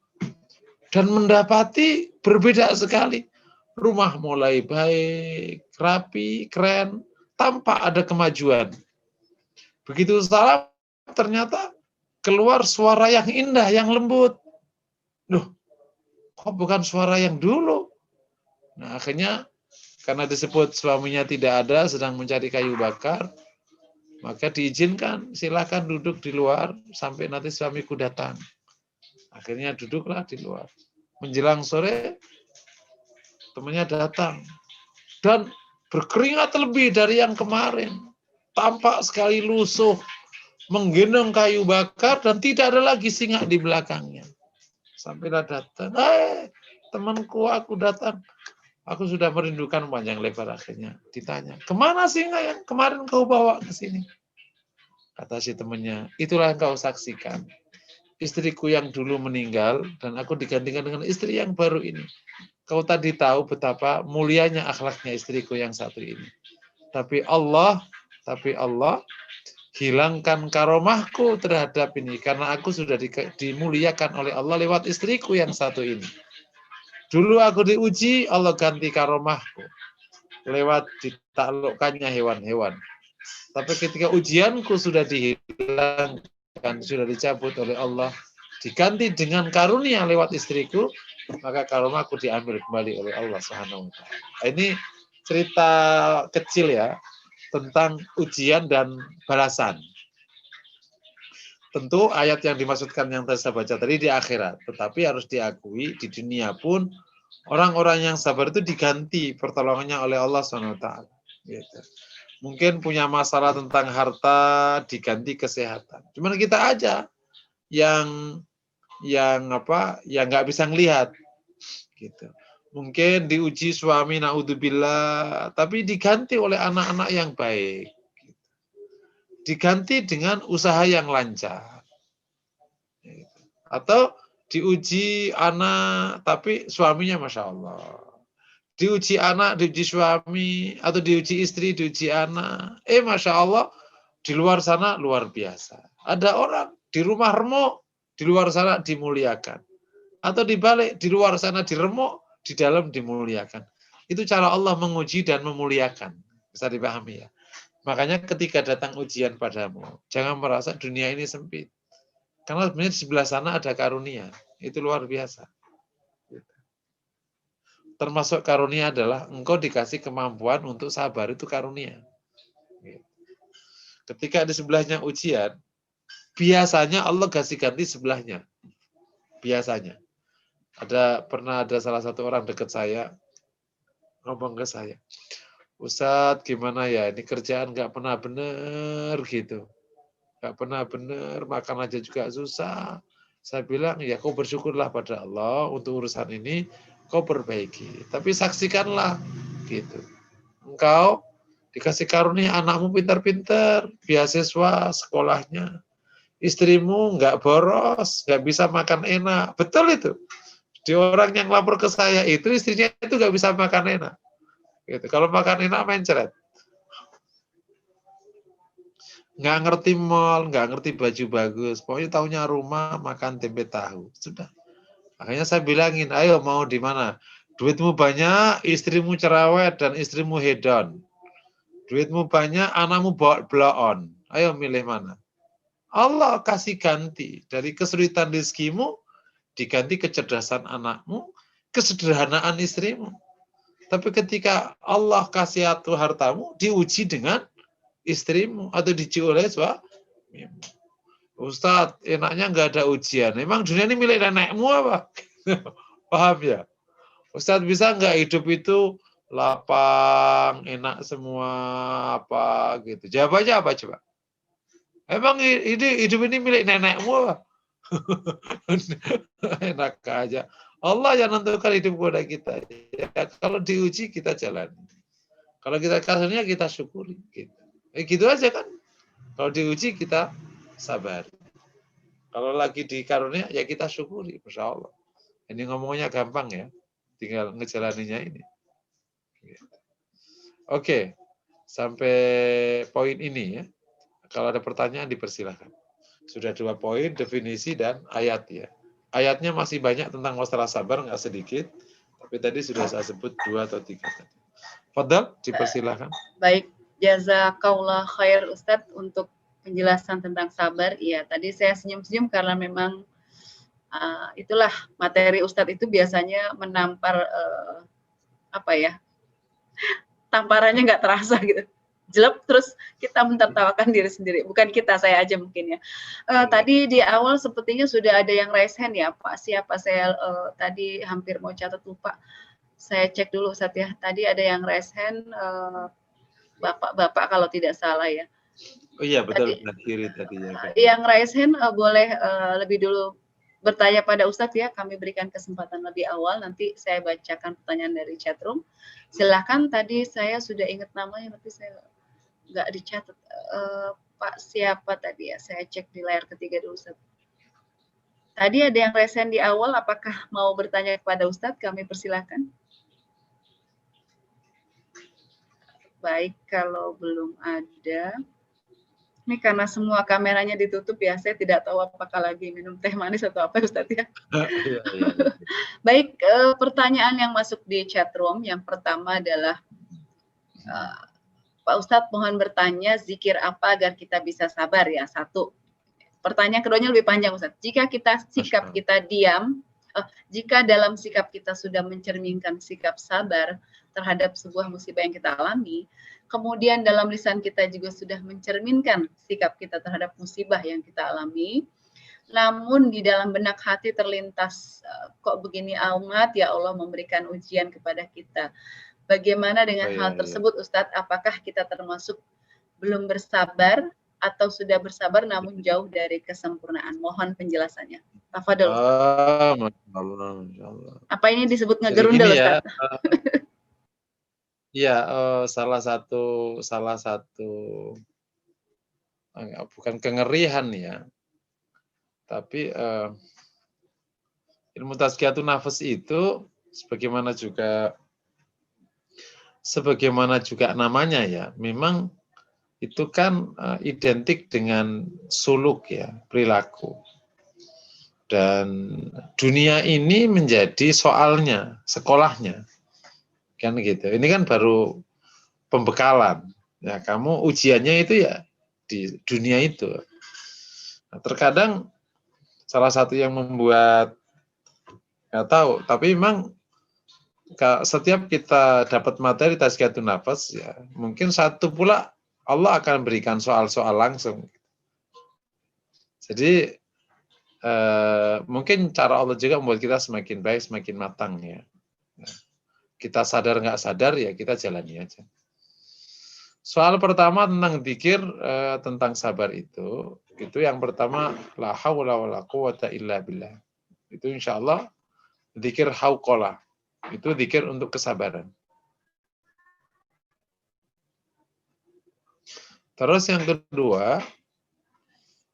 Dan mendapati berbeda sekali. Rumah mulai baik, rapi, keren, tanpa ada kemajuan. Begitu salam, ternyata keluar suara yang indah, yang lembut. Loh, kok bukan suara yang dulu? Nah, akhirnya karena disebut suaminya tidak ada, sedang mencari kayu bakar, maka diizinkan, silakan duduk di luar sampai nanti suamiku datang. Akhirnya duduklah di luar. Menjelang sore, temannya datang. Dan berkeringat lebih dari yang kemarin. Tampak sekali lusuh, menggendong kayu bakar, dan tidak ada lagi singa di belakangnya. Sampailah datang, temanku aku datang. Aku sudah merindukan panjang lebar akhirnya. Ditanya, kemana singa yang kemarin kau bawa ke sini? Kata si temannya, itulah yang kau saksikan. Istriku yang dulu meninggal dan aku digantikan dengan istri yang baru ini. Kau tadi tahu betapa mulianya akhlaknya istriku yang satu ini. Tapi Allah hilangkan karomahku terhadap ini karena aku sudah dimuliakan oleh Allah lewat istriku yang satu ini. Dulu aku diuji, Allah ganti karomahku lewat ditaklukkannya hewan-hewan. Tapi ketika ujianku sudah dihilangkan, sudah dicabut oleh Allah, diganti dengan karunia lewat istriku, maka karomahku diambil kembali oleh Allah Subhanahu wa taala. Ini cerita kecil ya tentang ujian dan balasan. Tentu ayat yang dimaksudkan yang saya baca tadi di akhirat, tetapi harus diakui di dunia pun orang-orang yang sabar itu diganti pertolongannya oleh Allah SWT. Gitu. Mungkin punya masalah tentang harta diganti kesehatan. Cuman kita aja yang nggak bisa ngelihat. Gitu. Mungkin diuji suami naudzubillah, tapi diganti oleh anak-anak yang baik. Diganti dengan usaha yang lancar. Atau diuji anak, tapi suaminya Masya Allah. Diuji anak, diuji suami, atau diuji istri, diuji anak. Masya Allah, di luar sana luar biasa. Ada orang di rumah remuk, di luar sana dimuliakan. Atau dibalik, di luar sana diremuk, di dalam dimuliakan. Itu cara Allah menguji dan memuliakan. Bisa dipahami ya. Makanya ketika datang ujian padamu, jangan merasa dunia ini sempit. Karena sebenarnya di sebelah sana ada karunia. Itu luar biasa. Termasuk karunia adalah engkau dikasih kemampuan untuk sabar, itu karunia. Ketika di sebelahnya ujian, biasanya Allah kasih ganti sebelahnya. Biasanya. Pernah ada salah satu orang dekat saya, ngomong ke saya, Ustadz gimana ya, ini kerjaan nggak pernah bener gitu. Nggak pernah bener, makan aja juga susah. Saya bilang, ya kau bersyukurlah pada Allah untuk urusan ini, kau perbaiki. Tapi saksikanlah, gitu. Engkau dikasih karunia anakmu pintar-pintar, beasiswa sekolahnya. Istrimu nggak boros, nggak bisa makan enak. Betul itu. Di orang yang lapor ke saya itu, istrinya itu nggak bisa makan enak. Gitu. Kalau makan enak mencret. Nggak ngerti mall, nggak ngerti baju bagus. Pokoknya tahunya rumah makan tempe tahu. Sudah. Akhirnya saya bilangin, ayo mau di mana? Duitmu banyak, istrimu cerewet dan istrimu hedon. Duitmu banyak, anakmu bawa blow-on. Ayo milih mana? Allah kasih ganti. Dari kesulitan rezekimu, diganti kecerdasan anakmu, kesederhanaan istrimu. Tapi ketika Allah kasih hartamu, diuji dengan istrimu atau diuji oleh suamimu. Ustadz, enaknya nggak ada ujian. Emang dunia ini milik nenekmu apa? Paham ya? Ustadz, bisa nggak hidup itu lapang, enak semua, apa gitu. Jawabannya apa coba? Emang hidup ini milik nenekmu apa? Enak aja. Allah yang menentukan hidup kepada kita. Ya, kalau diuji kita jalani. Kalau kita kasusnya kita syukuri. Gitu. Gitu aja kan. Kalau diuji kita sabar. Kalau lagi di karunia ya kita syukuri. Masya Allah. Ini ngomongnya gampang ya. Tinggal ngejalaninya ini. Gitu. Oke. Sampai poin ini ya. Kalau ada pertanyaan dipersilahkan. Sudah 2 poin, definisi dan ayat ya. Ayatnya masih banyak tentang masalah sabar, nggak sedikit. Tapi tadi sudah saya sebut 2 atau 3 tadi. Fadal, dipersilahkan. Baik, jazakallah khair Ustadz untuk penjelasan tentang sabar. Iya, tadi saya senyum-senyum karena memang itulah materi Ustadz itu biasanya menampar apa ya, tamparannya nggak terasa gitu. Jelek terus kita mentertawakan diri sendiri, bukan kita, saya aja mungkin ya. Tadi di awal sepertinya sudah ada yang raise hand ya Pak, siapa saya tadi hampir mau catat lupa, saya cek dulu Ustadz ya. Tadi ada yang raise hand, bapak-bapak kalau tidak salah ya. Oh iya betul, kiri tadi ya. Yang raise hand boleh lebih dulu bertanya pada Ustadz ya, kami berikan kesempatan lebih awal, nanti saya bacakan pertanyaan dari chatroom. Silahkan, tadi saya sudah ingat namanya, tapi saya nggak dicatat. Pak siapa tadi ya, saya cek di layar ketiga dulu Ustadz. Tadi ada yang raise hand di awal, apakah mau bertanya kepada Ustadz? Kami persilahkan. Baik, kalau belum ada. Ini karena semua kameranya ditutup ya, saya tidak tahu apakah lagi minum teh manis atau apa Ustadz ya. Baik, pertanyaan yang masuk di chat room yang pertama adalah, Pak Ustadz mohon bertanya, zikir apa agar kita bisa sabar ya? 1. Pertanyaan keduanya lebih panjang Ustadz. Jika kita sikap kita diam, jika dalam sikap kita sudah mencerminkan sikap sabar terhadap sebuah musibah yang kita alami, kemudian dalam lisan kita juga sudah mencerminkan sikap kita terhadap musibah yang kita alami, namun di dalam benak hati terlintas, kok begini amat ya Allah memberikan ujian kepada kita. Bagaimana dengan hal tersebut Ustadz? Apakah kita termasuk belum bersabar atau sudah bersabar namun jauh dari kesempurnaan? Mohon penjelasannya. Tafadhol. Masya Allah. Apa ini disebut ngegerundel Ustadz? Iya, salah satu bukan kengerian ya, tapi ilmu tazkiyatun nafas itu sebagaimana juga namanya ya, memang itu kan identik dengan suluk ya, perilaku. Dan dunia ini menjadi soalnya, sekolahnya. Kan gitu. Ini kan baru pembekalan. Ya, kamu ujiannya itu ya di dunia itu. Nah, terkadang salah satu yang membuat nggak tahu, tapi memang setiap kita dapat materi tazkiyatun nafas ya, mungkin satu pula Allah akan berikan soal-soal langsung. Jadi mungkin cara Allah juga membuat kita semakin baik, semakin matang ya. Kita sadar nggak sadar ya kita jalani aja. Soal pertama tentang dzikir, tentang sabar itu yang pertama la haula wala quwata illa billah. Itu insya Allah dzikir hauqalah. Itu dzikir untuk kesabaran. Terus yang kedua,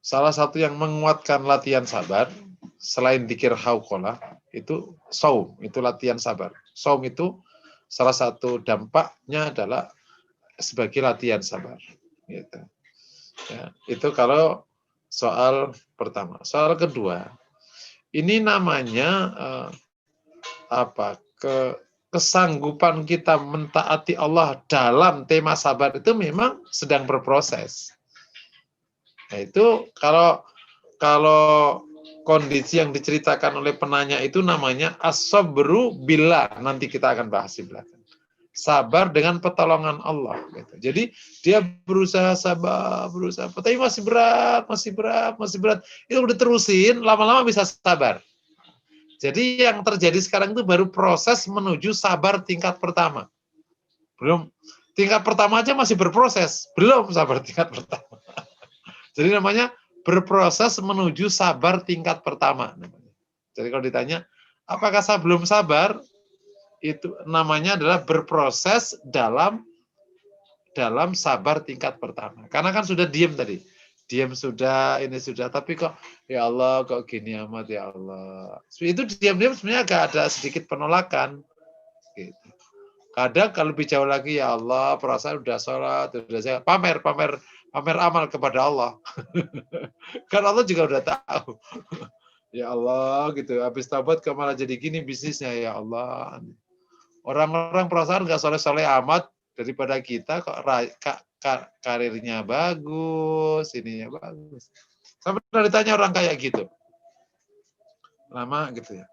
salah satu yang menguatkan latihan sabar selain dzikir hauqalah itu shaum, itu latihan sabar. Shaum itu salah satu dampaknya adalah sebagai latihan sabar. Gitu. Ya, itu kalau soal pertama. Soal kedua, ini namanya kesanggupan kita mentaati Allah dalam tema sabar itu memang sedang berproses. Nah, itu kalau kondisi yang diceritakan oleh penanya itu namanya as-sabru billah. Nanti kita akan bahas di belakang. sabar dengan pertolongan Allah. Gitu. Jadi dia berusaha sabar, berusaha, tapi masih berat, masih berat, masih berat. Itu udah terusin, lama-lama bisa sabar. Jadi yang terjadi sekarang itu baru proses menuju sabar tingkat pertama. Belum, tingkat pertama aja masih berproses, belum sabar tingkat pertama. Jadi namanya berproses menuju sabar tingkat pertama. Jadi kalau ditanya, apakah saya belum sabar? Itu namanya adalah berproses dalam sabar tingkat pertama. Karena kan sudah diam tadi. Diam sudah, ini sudah, tapi kok ya Allah kok gini amat ya Allah. Itu diam-diam sebenarnya agak ada sedikit penolakan. Gitu. Kadang kalau lebih jauh lagi ya Allah, perasaan udah sholat, udah saya pamer amal kepada Allah. Kan Allah juga udah tahu. Ya Allah gitu, habis tabat kok malah jadi gini bisnisnya ya Allah. Orang-orang perasaan nggak soleh-soleh amat daripada kita kok karirnya bagus, ininya bagus. Saya pernah ditanya orang kayak gitu. Lama gitu ya.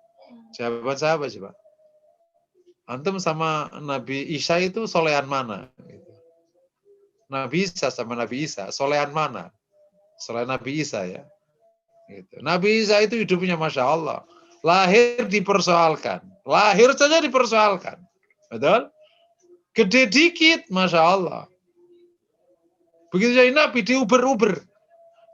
Jawaban saya apa sih Pak? Antum sama Nabi Isa itu solehan mana? Nabi Isa sama Nabi Isa, solehan mana? Solehan Nabi Isa ya. Gitu. Nabi Isa itu hidupnya Masya Allah. Lahir dipersoalkan. Lahir saja dipersoalkan. Betul? Gede dikit, Masya Allah. Begitu jadi Nabi, diuber-uber.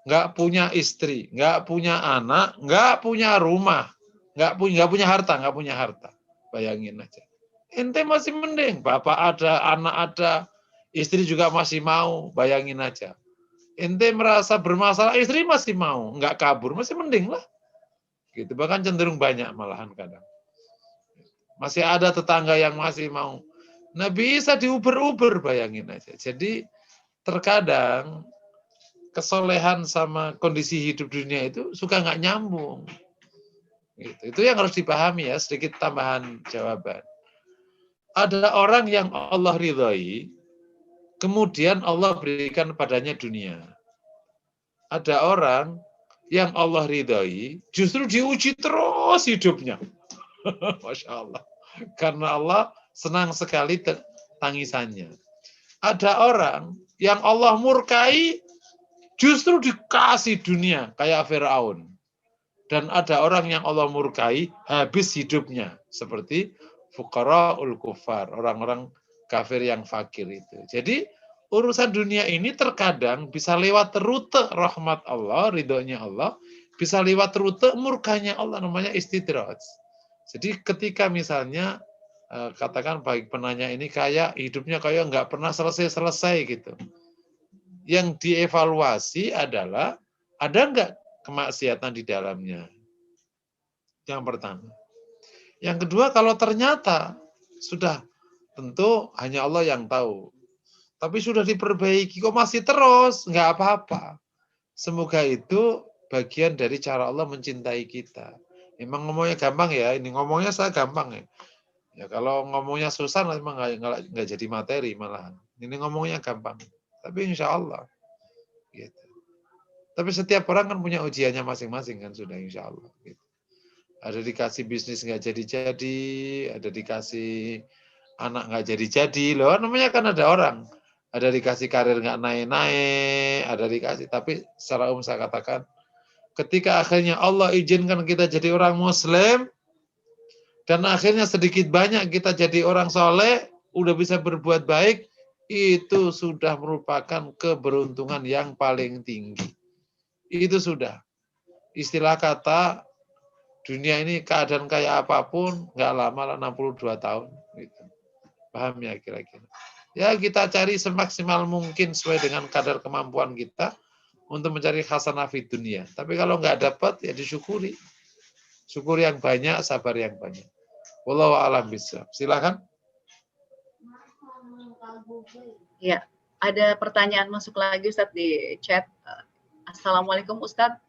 Nggak punya istri, nggak punya anak, nggak punya rumah, nggak punya harta. Bayangin aja. Ente masih mending, bapak ada, anak ada, istri juga masih mau, bayangin aja. Ente merasa bermasalah, istri masih mau, nggak kabur, masih mending lah. Gitu, bahkan cenderung banyak malahan kadang. Masih ada tetangga yang masih mau. Nabi Isa diuber-uber, bayangin aja. Jadi terkadang kesolehan sama kondisi hidup dunia itu suka nggak nyambung. Gitu. Itu yang harus dipahami ya, sedikit tambahan jawaban. Ada orang yang Allah ridhai, kemudian Allah berikan padanya dunia. Ada orang yang Allah ridhai, justru diuji terus hidupnya. Masya Allah. Karena Allah senang sekali tangisannya. Ada orang yang Allah murkai, justru dikasih dunia, kayak Fir'aun. Dan ada orang yang Allah murkai, habis hidupnya. Seperti fuqara'ul kufar, orang-orang kafir yang fakir itu. Jadi urusan dunia ini terkadang bisa lewat rute rahmat Allah, ridhonya Allah, bisa lewat rute murkanya Allah, namanya istidraj. Jadi ketika misalnya katakan baik penanya ini kayak hidupnya kayak nggak pernah selesai gitu. Yang dievaluasi adalah ada nggak kemaksiatan di dalamnya. Yang pertama. Yang kedua, kalau ternyata sudah, tentu hanya Allah yang tahu. Tapi sudah diperbaiki, kok masih terus, nggak apa-apa. Semoga itu bagian dari cara Allah mencintai kita. Emang ngomongnya gampang ya, ini ngomongnya saya gampang ya. Ya kalau ngomongnya susah, memang nggak jadi materi malahan. Ini ngomongnya gampang. Tapi insya Allah. Gitu. Tapi setiap orang kan punya ujiannya masing-masing kan sudah insya Allah. Gitu. Ada dikasih bisnis nggak jadi-jadi, ada dikasih anak nggak jadi-jadi, loh namanya kan ada orang. Ada dikasih karir nggak naik-naik, ada dikasih. Tapi secara umum saya katakan, ketika akhirnya Allah izinkan kita jadi orang Muslim, dan akhirnya sedikit banyak kita jadi orang soleh, udah bisa berbuat baik, itu sudah merupakan keberuntungan yang paling tinggi. Itu sudah. Istilah kata, dunia ini keadaan kayak apapun, nggak lama lah 62 tahun. Gitu. Paham ya kira-kira? Ya kita cari semaksimal mungkin sesuai dengan kadar kemampuan kita untuk mencari khasanah fid dunia. Tapi kalau nggak dapat, ya disyukuri. Syukur yang banyak, sabar yang banyak. Wallahu a'lam bishawab. Silakan. Ya, ada pertanyaan masuk lagi Ustadz di chat. Assalamualaikum Ustadz.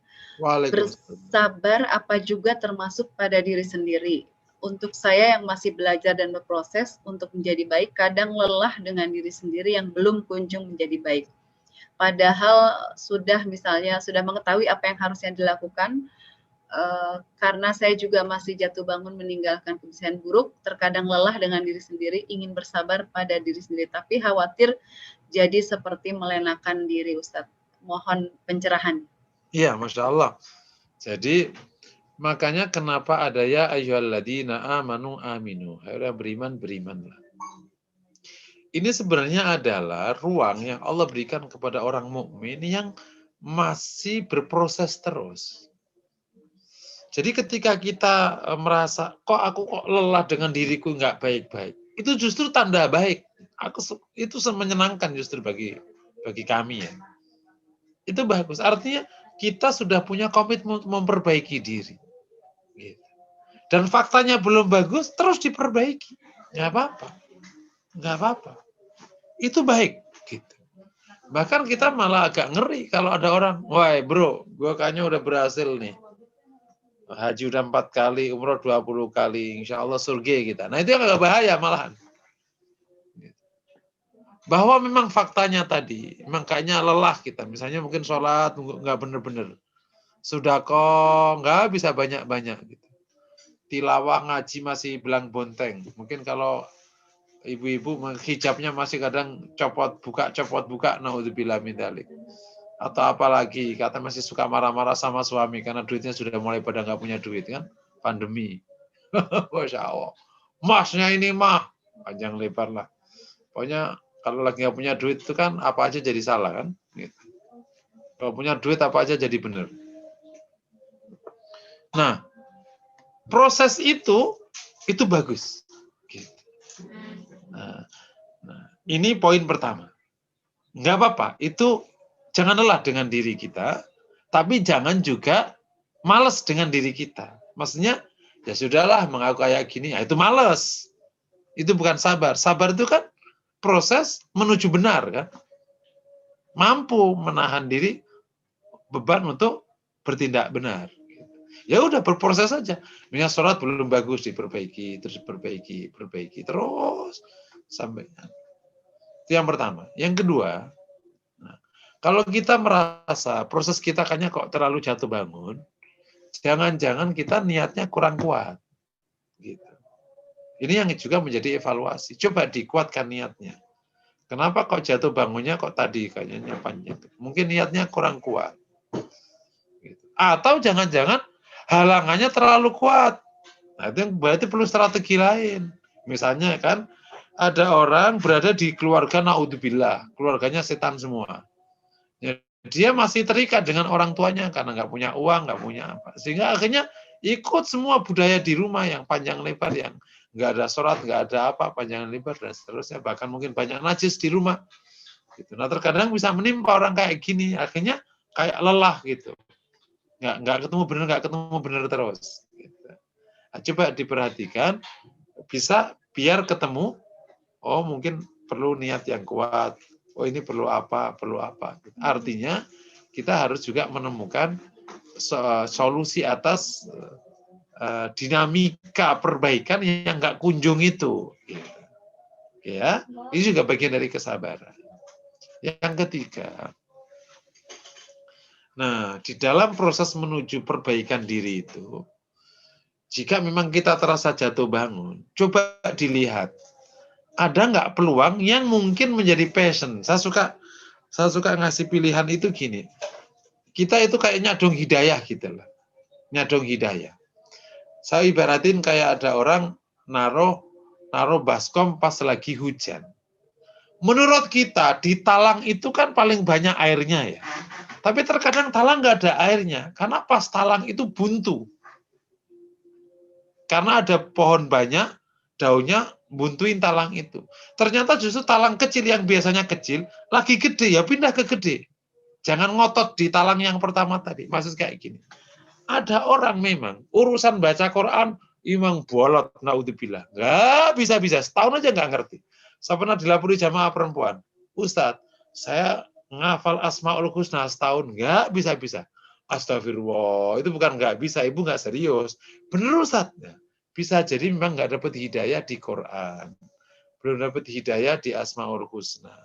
Bersabar apa juga termasuk pada diri sendiri? Untuk saya yang masih belajar dan berproses untuk menjadi baik, kadang lelah dengan diri sendiri yang belum kunjung menjadi baik. Padahal sudah misalnya sudah mengetahui apa yang harusnya dilakukan, karena saya juga masih jatuh bangun meninggalkan kebiasaan buruk, terkadang lelah dengan diri sendiri, ingin bersabar pada diri sendiri, tapi khawatir jadi seperti melenakan diri, Ustadz. Mohon pencerahan. Iya, Masya Allah. Jadi, makanya kenapa ada ya ayyuhalladzina amanu aminu. Hai orang beriman, berimanlah. Ini sebenarnya adalah ruang yang Allah berikan kepada orang mukmin yang masih berproses terus. Jadi ketika kita merasa, aku kok lelah dengan diriku nggak baik-baik, itu justru tanda baik. Itu menyenangkan justru bagi kami ya. Itu bagus. Artinya kita sudah punya komitmen memperbaiki diri. Gitu. Dan faktanya belum bagus, terus diperbaiki. Nggak apa-apa. Nggak apa-apa. Itu baik. Gitu. Bahkan kita malah agak ngeri kalau ada orang, wah bro, gue kayaknya udah berhasil nih. Haji udah 4 kali, umroh 20 kali, insya Allah surga kita. Nah itu yang agak bahaya malahan. Bahwa memang faktanya tadi, memang kayaknya lelah kita. Misalnya mungkin sholat nggak bener-bener. Sudah kok nggak bisa banyak-banyak. Gitu. Tilawah ngaji masih belang bonteng. Mungkin kalau ibu-ibu hijabnya masih kadang copot buka, naudzubillah min dzalik. Atau apalagi kata masih suka marah-marah sama suami karena duitnya sudah mulai pada nggak punya duit kan, pandemi. Masya Allah. Masnya ini mah panjang lebar lah. Pokoknya kalau lagi nggak punya duit itu kan apa aja jadi salah kan. Gitu. Kalau punya duit apa aja jadi benar. Nah, proses itu bagus. Gitu. Nah, ini poin pertama. Nggak apa-apa, itu jangan lelah dengan diri kita, tapi jangan juga malas dengan diri kita. Maksudnya, ya sudahlah mengaku kayak gini, ya itu malas. Itu bukan sabar. Sabar itu kan proses menuju benar kan. Mampu menahan diri beban untuk bertindak benar. Ya udah berproses saja. Misalnya sholat belum bagus diperbaiki, terus perbaiki, terus sampai. Itu yang pertama. Yang kedua, kalau kita merasa proses kita kayaknya kok terlalu jatuh bangun, jangan-jangan kita niatnya kurang kuat. Gitu. Ini yang juga menjadi evaluasi. Coba dikuatkan niatnya. Kenapa kok jatuh bangunnya kok tadi kayaknya panjang? Mungkin niatnya kurang kuat. Gitu. Atau jangan-jangan halangannya terlalu kuat. Nah, itu berarti perlu strategi lain. Misalnya kan ada orang berada di keluarga naudzubillah, keluarganya setan semua. Ya, dia masih terikat dengan orang tuanya karena nggak punya uang, nggak punya apa. Sehingga akhirnya ikut semua budaya di rumah yang panjang lebar, yang nggak ada sholat, nggak ada apa, panjang lebar, dan seterusnya. Bahkan mungkin banyak najis di rumah. Gitu. Nah terkadang bisa menimpa orang kayak gini, akhirnya kayak lelah gitu. Nggak ketemu benar terus. Gitu. Nah, coba diperhatikan, bisa biar ketemu, oh mungkin perlu niat yang kuat, oh ini perlu apa. Artinya kita harus juga menemukan solusi atas dinamika perbaikan yang nggak kunjung itu. Gitu. Ya, ini juga bagian dari kesabaran. Yang ketiga, nah di dalam proses menuju perbaikan diri itu, jika memang kita terasa jatuh bangun, coba dilihat ada nggak peluang yang mungkin menjadi passion. Saya suka ngasih pilihan itu gini. Kita itu kayak nyadong hidayah gitu lah. Nyadong hidayah. Saya ibaratin kayak ada orang naruh baskom pas lagi hujan. Menurut kita di talang itu kan paling banyak airnya ya. Tapi terkadang talang nggak ada airnya karena pas talang itu buntu. Karena ada pohon banyak, daunnya buntuin talang itu. Ternyata justru talang kecil yang biasanya kecil, lagi gede, ya pindah ke gede. Jangan ngotot di talang yang pertama tadi. Maksud kayak gini. Ada orang memang, urusan baca Quran, imang bolot, naudzubillah. Nggak bisa-bisa, setahun aja nggak ngerti. Saya pernah dilapori jamaah perempuan. Ustadz, saya ngafal Asmaul Husna setahun, nggak bisa-bisa. Astagfirullah, itu bukan nggak bisa, ibu nggak serius. Bener Ustadz. Bisa jadi memang nggak dapat hidayah di Quran. Belum dapat hidayah di Asmaul Husna.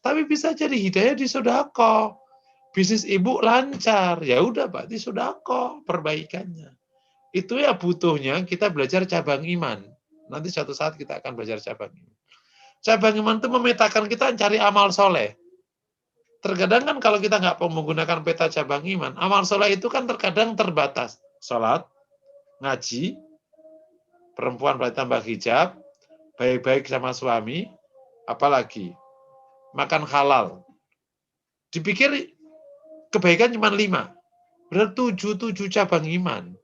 Tapi bisa jadi hidayah di sedekah. bisnis ibu lancar, ya udah berarti sudah kok perbaikannya. Itu ya butuhnya kita belajar cabang iman. Nanti suatu saat kita akan belajar cabang iman. Cabang iman itu memetakan kita cari amal soleh. Terkadang kan kalau kita nggak menggunakan peta cabang iman, amal soleh itu kan terkadang terbatas. Sholat, ngaji, perempuan berarti tambah hijab, baik-baik sama suami, apalagi makan halal. Dipikir kebaikan cuma 5. Berarti 7 cabang iman.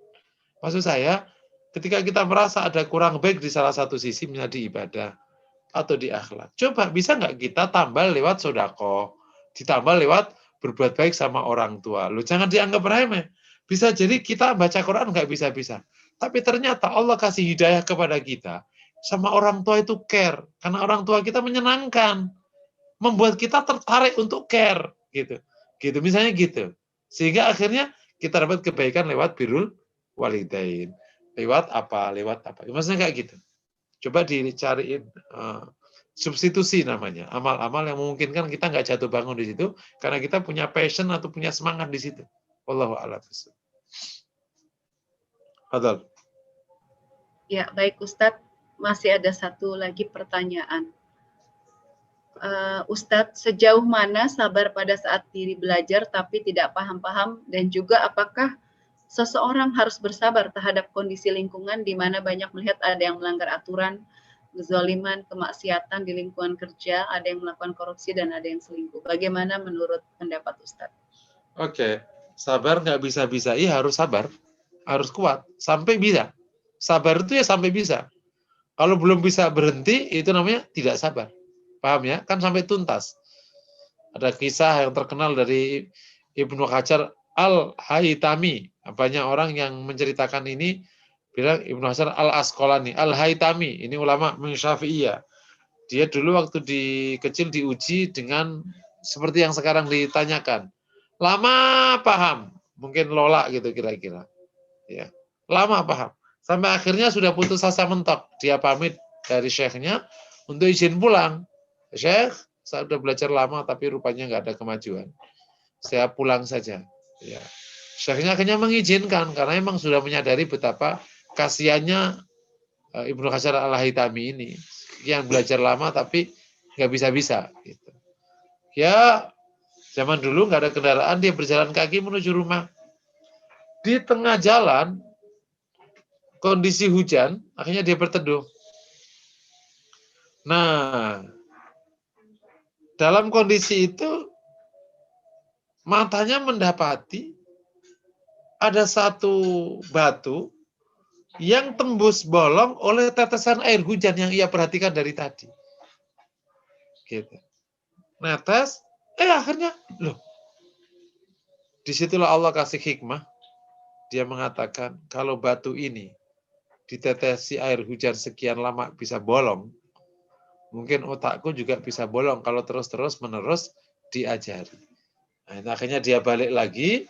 Maksud saya, ketika kita merasa ada kurang baik di salah satu sisi, misalnya di ibadah atau di akhlak, coba bisa nggak kita tambah lewat sodako, ditambah lewat berbuat baik sama orang tua. Lu jangan dianggap remeh. Bisa jadi kita baca Quran nggak bisa-bisa. Tapi ternyata Allah kasih hidayah kepada kita. Sama orang tua itu care. Karena orang tua kita menyenangkan. Membuat kita tertarik untuk care. Gitu. Misalnya gitu. Sehingga akhirnya kita dapat kebaikan lewat birrul walidain. Lewat apa? Maksudnya kayak gitu. Coba dicariin substitusi namanya. Amal-amal yang memungkinkan kita nggak jatuh bangun di situ. Karena kita punya passion atau punya semangat di situ. Wallahu a'lam. Hadal. Ya, baik Ustadz. Masih ada satu lagi pertanyaan. Ustadz, sejauh mana sabar pada saat diri belajar tapi tidak paham-paham, dan juga apakah seseorang harus bersabar terhadap kondisi lingkungan di mana banyak melihat ada yang melanggar aturan, kezaliman, kemaksiatan di lingkungan kerja, ada yang melakukan korupsi, dan ada yang selingkuh. Bagaimana menurut pendapat Ustadz? Oke, sabar nggak bisa-bisa. Iya, harus sabar. Harus kuat. Sampai bisa. Sabar itu ya sampai bisa. Kalau belum bisa berhenti, itu namanya tidak sabar. Paham ya? Kan sampai tuntas. Ada kisah yang terkenal dari Ibnu Hajar Al-Haytami. Banyak orang yang menceritakan ini, bilang Ibnu Hajar Al-Asqalani, Al-Haytami. Ini ulama Syafi'iyah. Dia dulu waktu kecil diuji dengan seperti yang sekarang ditanyakan. Lama paham. Mungkin lola gitu kira-kira. Ya. Lama paham. Sampai akhirnya sudah putus asa mentok. Dia pamit dari syekhnya untuk izin pulang. Syekh, saya sudah belajar lama tapi rupanya nggak ada kemajuan. Saya pulang saja. Ya. Syekhnya akhirnya mengizinkan karena memang sudah menyadari betapa kasihannya Ibnu Hajar Al-Haytami ini yang belajar lama tapi nggak bisa-bisa. Gitu. Ya, zaman dulu nggak ada kendaraan, dia berjalan kaki menuju rumah. Di tengah jalan, kondisi hujan, akhirnya dia berteduh. Nah, dalam kondisi itu, matanya mendapati ada satu batu yang tembus bolong oleh tetesan air hujan yang ia perhatikan dari tadi. Gitu. Netes, akhirnya, loh, disitulah Allah kasih hikmah. Dia mengatakan, kalau batu ini ditetesi air hujan sekian lama bisa bolong, mungkin otakku juga bisa bolong kalau terus-terus menerus diajari. Nah, akhirnya dia balik lagi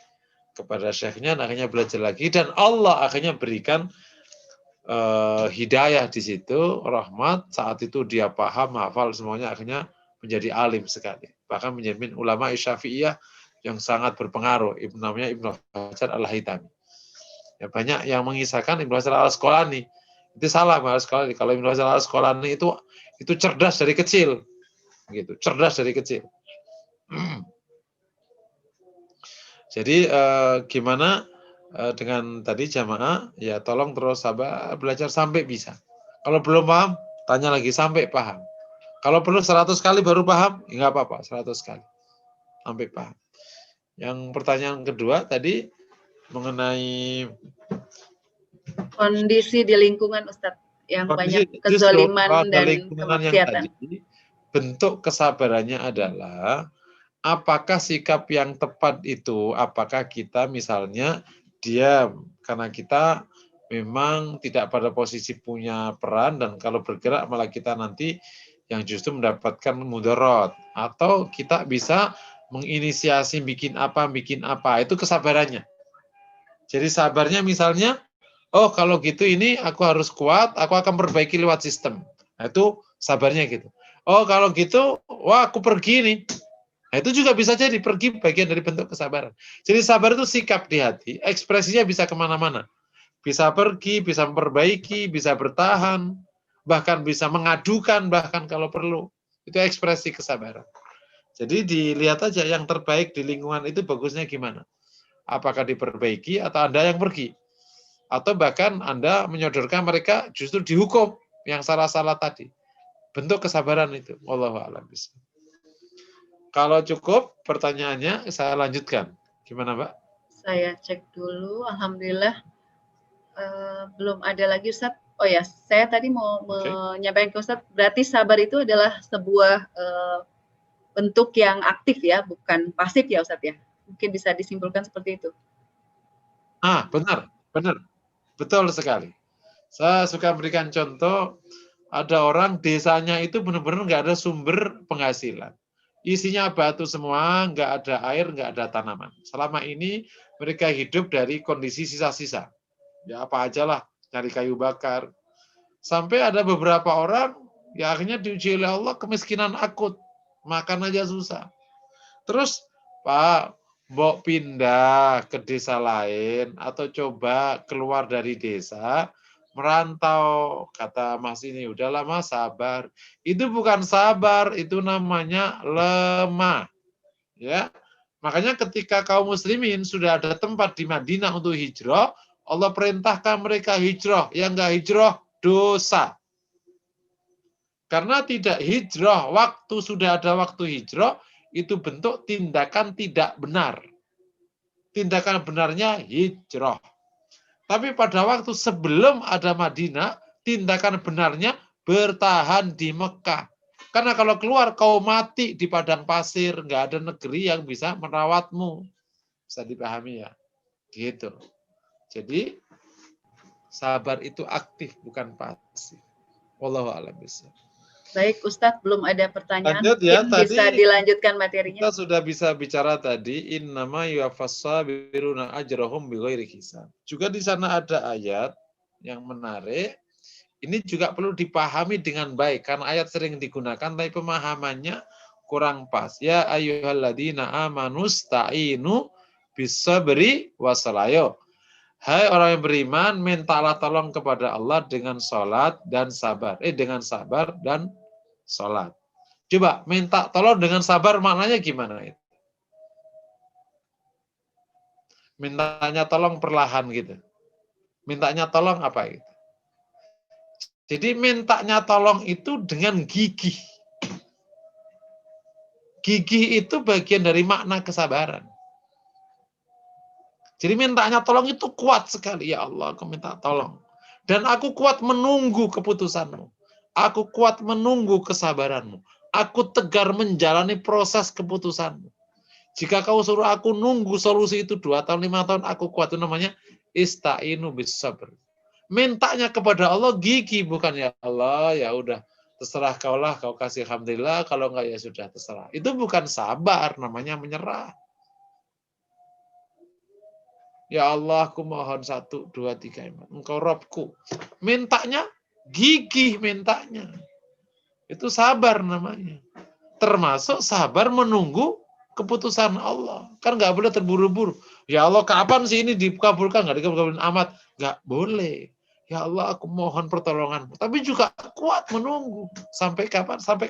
kepada syekhnya, akhirnya belajar lagi, dan Allah akhirnya berikan hidayah di situ, rahmat. Saat itu dia paham, hafal semuanya, akhirnya menjadi alim sekali. Bahkan menjamin ulama Syafi'iyah yang sangat berpengaruh, namanya Ibnu Hajar Al-Haytami. Ya, banyak yang mengisahkan Ibnu Hajar Al-Asqalani itu salah, Al-Asqalani. Kalau Ibnu Hajar Al-Asqalani itu cerdas dari kecil, gitu, cerdas dari kecil. Jadi gimana dengan tadi jamaah, ya tolong terus sabar, belajar sampai bisa. Kalau belum paham, tanya lagi sampai paham. Kalau perlu 100 kali baru paham, ya nggak apa-apa, 100 kali sampai paham. Yang pertanyaan kedua tadi mengenai kondisi di lingkungan, Ustadz, yang banyak kezaliman dan kemaksiatan. Bentuk kesabarannya adalah apakah sikap yang tepat itu, apakah kita misalnya diam karena kita memang tidak pada posisi punya peran, dan kalau bergerak malah kita nanti yang justru mendapatkan mudarat, atau kita bisa menginisiasi bikin apa, itu kesabarannya. Jadi sabarnya misalnya, oh kalau gitu ini aku harus kuat, aku akan perbaiki lewat sistem. Nah itu sabarnya gitu. Oh kalau gitu, wah aku pergi nih. Nah, itu juga bisa jadi pergi bagian dari bentuk kesabaran. Jadi sabar itu sikap di hati, ekspresinya bisa kemana-mana. Bisa pergi, bisa memperbaiki, bisa bertahan, bahkan bisa mengadukan, bahkan kalau perlu. Itu ekspresi kesabaran. Jadi dilihat aja yang terbaik di lingkungan itu bagusnya gimana. Apakah diperbaiki atau Anda yang pergi. Atau bahkan Anda menyodorkan mereka justru dihukum yang salah-salah tadi. Bentuk kesabaran itu. Wallahu a'lam bishawab. Kalau cukup pertanyaannya, saya lanjutkan. Gimana, Mbak? Saya cek dulu. Alhamdulillah belum ada lagi, Ustaz. Oh ya, saya tadi mau menyampaikan ke Ustaz, berarti sabar itu adalah sebuah bentuk yang aktif ya, bukan pasif ya, Ustaz ya. Mungkin bisa disimpulkan seperti itu. Benar, benar. Betul sekali. Saya suka berikan contoh, ada orang desanya itu benar-benar nggak ada sumber penghasilan. Isinya batu semua, nggak ada air, nggak ada tanaman. Selama ini mereka hidup dari kondisi sisa-sisa. Ya apa aja lah, cari kayu bakar. Sampai ada beberapa orang, ya akhirnya diuji oleh Allah kemiskinan akut. Makan aja susah. Terus, Pak, mau pindah ke desa lain atau coba keluar dari desa, merantau, kata Mas ini, udahlah Mas sabar. Itu bukan sabar, itu namanya lemah. Ya, makanya ketika kaum muslimin sudah ada tempat di Madinah untuk hijrah, Allah perintahkan mereka hijrah. Yang enggak hijrah, dosa. Karena tidak hijrah, waktu sudah ada waktu hijrah, itu bentuk tindakan tidak benar. Tindakan benarnya hijrah. Tapi pada waktu sebelum ada Madinah, tindakan benarnya bertahan di Mekah. Karena kalau keluar kau mati di padang pasir, nggak ada negeri yang bisa merawatmu. Bisa dipahami ya? Gitu. Jadi sabar itu aktif, bukan pasif. Wallahu a'lam bishawab. Baik, Ustadz, belum ada pertanyaan. Lanjut ya, mungkin bisa dilanjutkan materinya. Kita sudah bisa bicara tadi, innama yuwaffas sabiruna ajrahum bighairi hisab. Juga di sana ada ayat yang menarik. Ini juga perlu dipahami dengan baik karena ayat sering digunakan tapi pemahamannya kurang pas. Ya ayyuhalladzina amanu sta'inu bisabri wasalayo. Hai orang yang beriman, mintalah tolong kepada Allah dengan salat dan sabar. Dengan sabar dan salat. Coba minta tolong dengan sabar maknanya gimana itu? Mintanya tolong perlahan gitu. Mintanya tolong apa itu? Jadi mintanya tolong itu dengan gigih. Gigih itu bagian dari makna kesabaran. Jadi mintanya tolong itu kuat sekali. Ya Allah, aku minta tolong. Dan aku kuat menunggu keputusanmu. Aku kuat menunggu kesabaranmu. Aku tegar menjalani proses keputusanmu. Jika kau suruh aku nunggu solusi itu 2 tahun, 5 tahun, aku kuat. Itu namanya ista'inu bis sabr. Mintanya kepada Allah gigi, bukan ya Allah, ya udah terserah kaulah, kau kasih alhamdulillah, kalau enggak ya sudah terserah. Itu bukan sabar, namanya menyerah. Ya Allah, aku mohon 1, 2, 3, 4. Engkau Robku. Mintanya gigih, mintanya. Itu sabar namanya. Termasuk sabar menunggu keputusan Allah. Kan nggak boleh terburu-buru. Ya Allah, kapan sih ini dikabulkan? Nggak dikabulkan amat. Nggak boleh. Ya Allah, aku mohon pertolonganmu. Tapi juga kuat menunggu. Sampai kapan? Sampai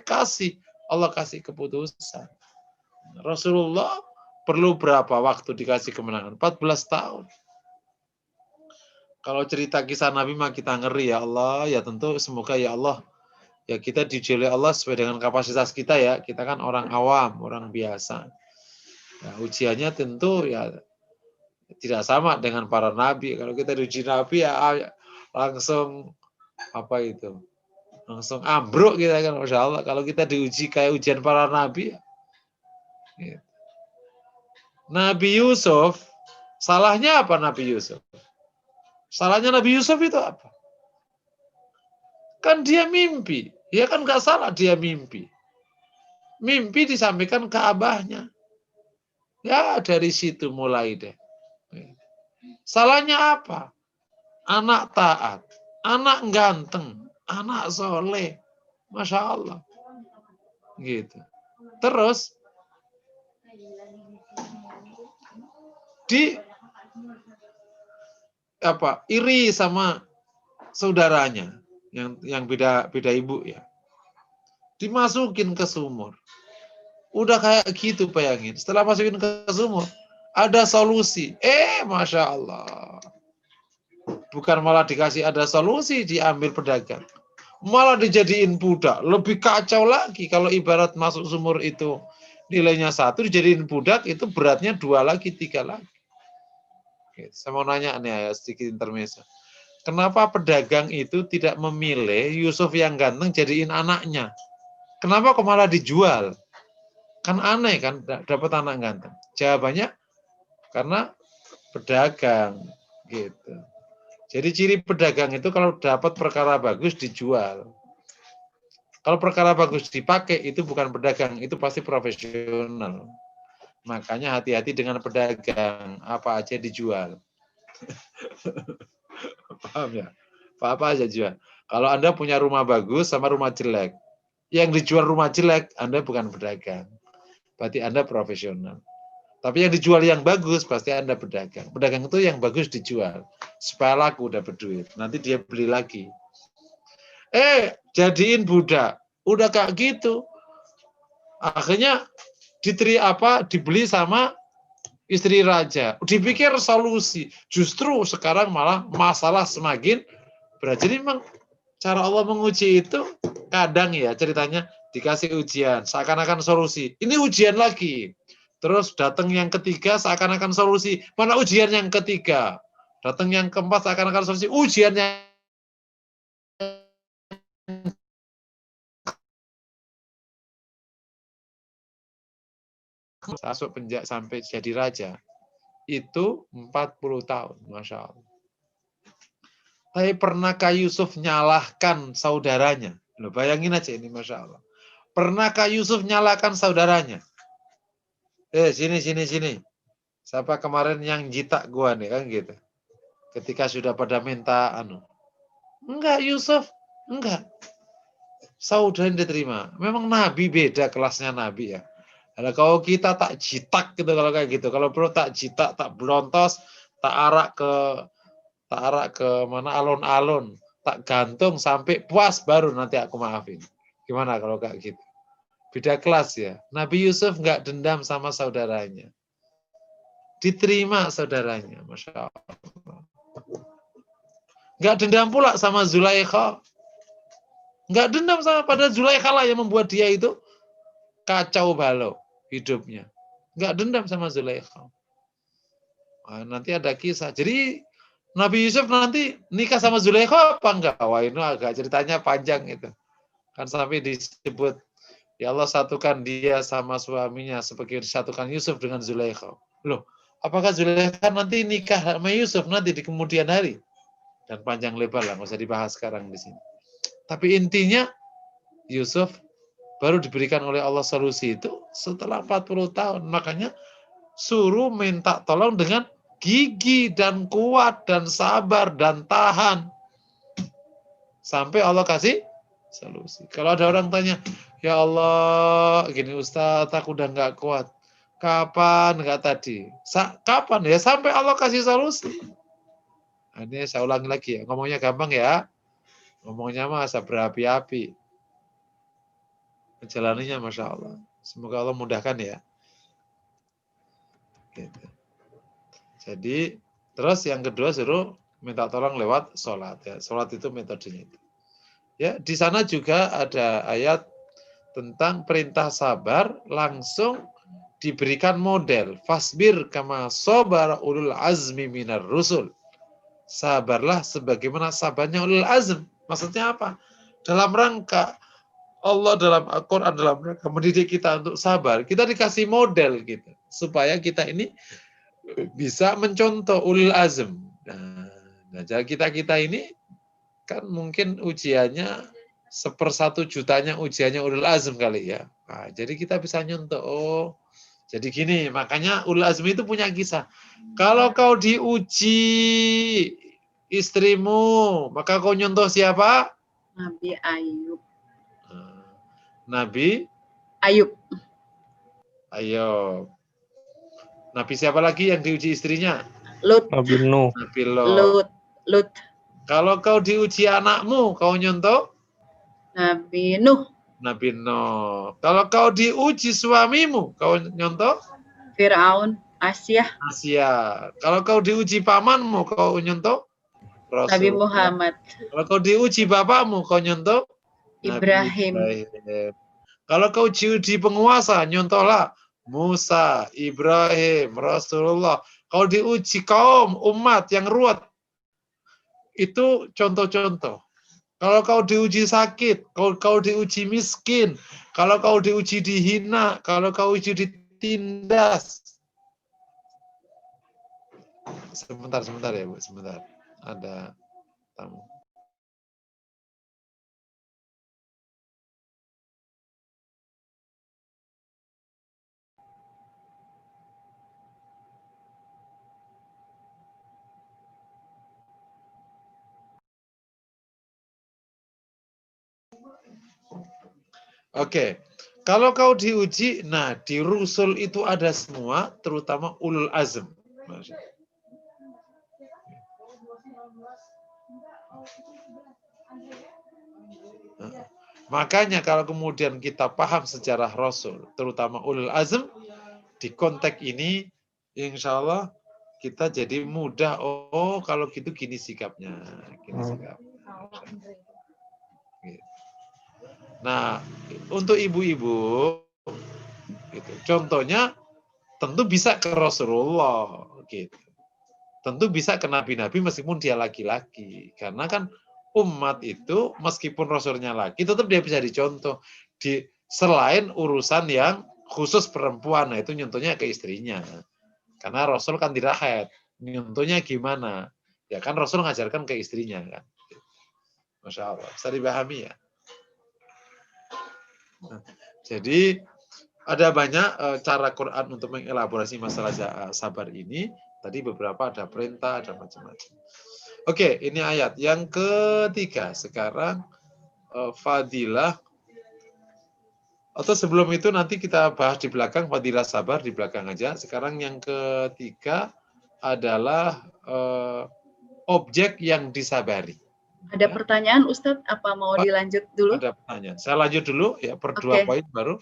Allah kasih keputusan. Rasulullah perlu berapa waktu dikasih kemenangan? 14 tahun. Kalau cerita kisah Nabi mah kita ngeri ya Allah. Ya tentu semoga ya Allah, ya kita diuji oleh Allah sesuai dengan kapasitas kita ya. Kita kan orang awam, orang biasa. Nah, ujiannya tentu ya tidak sama dengan para nabi. Kalau kita diuji nabi ya langsung apa itu? Langsung ambruk kita kan, Masya Allah. Kalau kita diuji kayak ujian para nabi, ya. Nabi Yusuf, salahnya apa Nabi Yusuf? Salahnya Nabi Yusuf itu apa? Kan dia mimpi. Ya kan nggak salah dia mimpi. Mimpi disampaikan ke abahnya. Ya dari situ mulai deh. Salahnya apa? Anak taat, anak ganteng, anak soleh. Masya Allah. Gitu. Terus iri sama saudaranya yang beda ibu ya. Dimasukin ke sumur. Udah kayak gitu bayangin. Setelah masukin ke sumur, ada solusi. Masya Allah. Bukan malah dikasih ada solusi, diambil pedagang. Malah dijadiin budak. Lebih kacau lagi kalau ibarat masuk sumur itu nilainya 1, dijadiin budak itu beratnya 2 lagi, 3 lagi. Oke, saya mau nanya nih ya, sedikit intermezzo. Kenapa pedagang itu tidak memilih Yusuf yang ganteng jadiin anaknya? Kenapa kok malah dijual? Kan aneh kan, dapat anak ganteng. Jawabannya karena pedagang gitu. Jadi ciri pedagang itu kalau dapat perkara bagus dijual. Kalau perkara bagus dipakai itu bukan pedagang, itu pasti profesional. Makanya hati-hati dengan pedagang, apa aja dijual. Paham ya? Apa aja jual. Kalau Anda punya rumah bagus sama rumah jelek, yang dijual rumah jelek, Anda bukan pedagang. Berarti Anda profesional. Tapi yang dijual yang bagus, pasti Anda pedagang. Pedagang itu yang bagus dijual. Supaya laku, dapat duit. Nanti dia beli lagi. Jadiin budak. Udah kayak gitu. Akhirnya dibeli sama istri raja. Dipikir solusi. Justru sekarang malah masalah semakin berat. Jadi memang cara Allah menguji itu kadang ya ceritanya dikasih ujian. Seakan-akan solusi. Ini ujian lagi. Terus datang yang ketiga seakan-akan solusi. Mana ujian yang ketiga? Datang yang keempat seakan-akan solusi. Ujian yang masuk penjara sampai jadi raja. Itu 40 tahun. Masya Allah. Tapi pernahkah Yusuf nyalahkan saudaranya? Loh, bayangin aja ini, Masya Allah. Pernahkah Yusuf nyalahkan saudaranya? Sini. Siapa kemarin yang jitak gua nih, kan gitu. Ketika sudah pada minta enggak Yusuf, enggak. Saudaranya diterima. Memang Nabi beda kelasnya Nabi ya. Kalau kita tak jitak gitu kalau kayak gitu. Kalau perlu tak jitak, tak blontos, tak arak ke mana alun-alun, tak gantung sampai puas baru nanti aku maafin. Gimana kalau kayak gitu? Beda kelas ya. Nabi Yusuf nggak dendam sama saudaranya. Diterima saudaranya, Masya Allah. Nggak dendam pula sama Zulaikha. Nggak dendam sama pada Zulaikha lah yang membuat dia itu kacau balau hidupnya. Nggak dendam sama Zulaikha. Nanti ada kisah. Jadi Nabi Yusuf nanti nikah sama Zulaikha apa enggak? Wah, ini agak ceritanya panjang itu. Kan sampai disebut, ya Allah satukan dia sama suaminya seperti disatukan Yusuf dengan Zulaikha. Loh, apakah Zulaikha nanti nikah sama Yusuf nanti di kemudian hari? Dan panjang lebar lah, nggak usah dibahas sekarang di sini. Tapi intinya, Yusuf baru diberikan oleh Allah solusi itu setelah 40 tahun. Makanya suruh minta tolong dengan gigi dan kuat dan sabar dan tahan. Sampai Allah kasih solusi. Kalau ada orang tanya, ya Allah, gini Ustaz, aku udah nggak kuat. Kapan? Nggak tadi. Kapan? Ya sampai Allah kasih solusi. Nah, ini saya ulangi lagi ya. Ngomongnya gampang ya. Ngomongnya masa berapi-api. Menjalaninya Masya Allah. Semoga Allah mudahkan ya. Gitu. Jadi, terus yang kedua suruh minta tolong lewat sholat. Ya. Sholat itu metodenya itu. Ya, di sana juga ada ayat tentang perintah sabar langsung diberikan model. Fasbir kama sabara ulul azmi minar rusul. Sabarlah sebagaimana sabarnya ulul azm. Maksudnya apa? Dalam rangka Allah dalam Al-Quran, dalam rangka mendidik kita untuk sabar, kita dikasih model gitu. Supaya kita ini bisa mencontoh ulul azm. Nah jadi kita ini kan mungkin ujiannya 1/1 jutanya ujiannya ulul azm kali ya. Nah, jadi kita bisa nyontoh, oh jadi gini, makanya ulul azmi itu punya kisah. Kalau kau diuji istrimu, maka kau nyontoh siapa? Nabi Ayub. Nabi Ayub. Ayub. Nabi siapa lagi yang diuji istrinya? Lut. Nabi Nuh. Nabi Lot. Lut. Kalau kau diuji anakmu, kau nyontoh? Nabi Nuh. Nabi Nuh. Kalau kau diuji suamimu, kau nyontoh? Fir'aun. Asyah. Asia. Kalau kau diuji pamanmu, kau nyontoh? Nabi Rasul. Muhammad. Kalau kau diuji bapakmu, kau nyontoh? Ibrahim. Nabi Ibrahim. Kalau kau diuji penguasa, nyontohlah Musa, Ibrahim, Rasulullah. Kalau diuji kaum, umat yang ruwet, itu contoh-contoh. Kalau kau diuji sakit, kalau kau diuji miskin, kalau kau diuji dihina, kalau kau diuji ditindas. Sebentar ya Bu, sebentar. Ada tamu. Oke, kalau kau diuji, nah di Rusul itu ada semua, terutama ulul azm. Makanya kalau kemudian kita paham sejarah Rasul, terutama ulul azm, di konteks ini, insya Allah kita jadi mudah. Oh, kalau gitu gini sikapnya, gini sikapnya. Nah, untuk ibu-ibu, gitu. Contohnya tentu bisa ke Rasulullah, gitu. Tentu bisa ke nabi-nabi meskipun dia laki-laki, karena kan umat itu meskipun Rasulnya laki, tetap dia bisa dicontoh. Selain urusan yang khusus perempuan, nah itu nyontohnya ke istrinya. Karena Rasul kan tidak haid, nyontohnya gimana? Ya kan Rasul ngajarkan ke istrinya kan. Masya Allah, bisa dipahami ya. Nah, jadi ada banyak cara Quran untuk mengelaborasi masalah sabar ini. Tadi beberapa ada perintah, ada macam-macam. Oke, ini ayat yang ketiga. Sekarang fadilah. Atau sebelum itu nanti kita bahas di belakang fadilah sabar di belakang aja. Sekarang yang ketiga adalah objek yang disabari. Ada pertanyaan Ustadz, apa mau dilanjut dulu? Ada pertanyaan. Saya lanjut dulu ya, per 2 poin baru.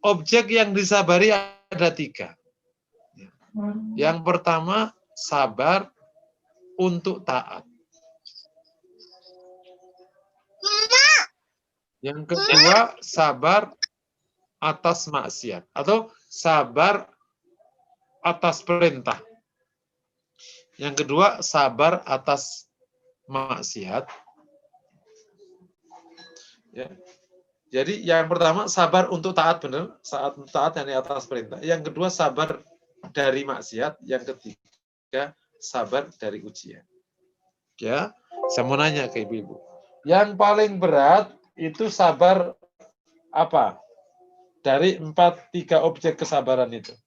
Objek yang disabari ada 3. Yang pertama, sabar untuk taat. Yang kedua, sabar atas maksiat. Atau sabar atas perintah. Yang kedua, sabar atas maksiat. Ya. Jadi yang pertama sabar untuk taat, benar, saat taat yang di atas perintah. Yang kedua sabar dari maksiat. Yang ketiga sabar dari ujian. Ya, saya mau nanya ke ibu-ibu. Yang paling berat itu sabar apa? Dari 3 objek kesabaran itu.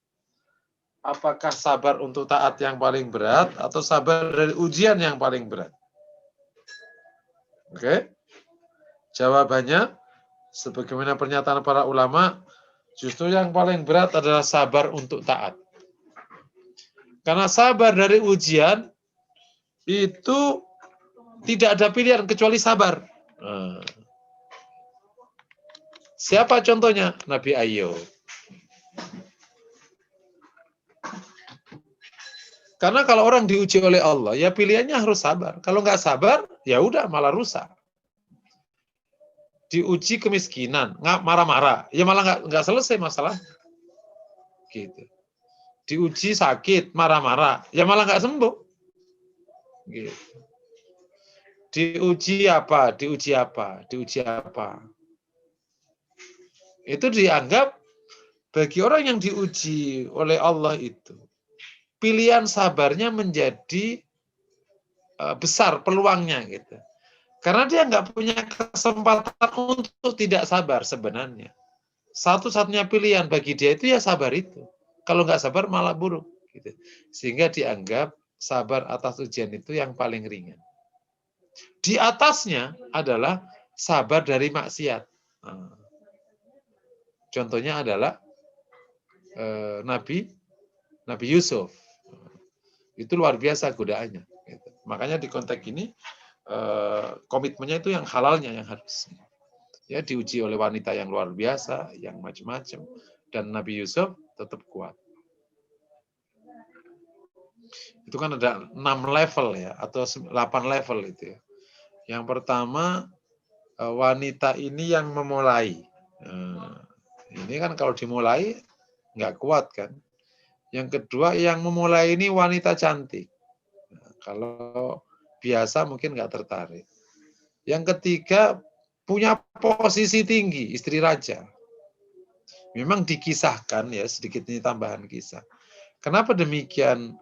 Apakah sabar untuk taat yang paling berat atau sabar dari ujian yang paling berat? Oke. Jawabannya sebagaimana pernyataan para ulama, justru yang paling berat adalah sabar untuk taat. Karena sabar dari ujian itu tidak ada pilihan kecuali sabar. Siapa contohnya? Nabi Ayub. Karena kalau orang diuji oleh Allah, ya pilihannya harus sabar. Kalau nggak sabar, ya udah malah rusak. Diuji kemiskinan, nggak marah-marah, ya malah nggak selesai masalah. Gitu. Diuji sakit, marah-marah, ya malah nggak sembuh. Gitu. Diuji apa? Diuji apa? Diuji apa? Itu dianggap bagi orang yang diuji oleh Allah itu, pilihan sabarnya menjadi besar peluangnya gitu. Karena dia nggak punya kesempatan untuk tidak sabar sebenarnya. Satu-satunya pilihan bagi dia itu ya sabar itu. Kalau nggak sabar malah buruk. Gitu. Sehingga dianggap sabar atas ujian itu yang paling ringan. Di atasnya adalah sabar dari maksiat. Contohnya adalah Nabi Nabi Yusuf. Itu luar biasa godaannya. Gitu. Makanya di konteks ini komitmennya itu yang halalnya yang harus. Ya, diuji oleh wanita yang luar biasa, yang macam-macam, dan Nabi Yusuf tetap kuat. Itu kan ada 6 level ya, atau 8 level itu ya. Yang pertama, wanita ini yang memulai. Ini kan kalau dimulai nggak kuat kan. Yang kedua, yang memulai ini wanita cantik. Kalau biasa mungkin nggak tertarik. Yang ketiga, punya posisi tinggi, istri raja. Memang dikisahkan ya, sedikit ini tambahan kisah. Kenapa demikian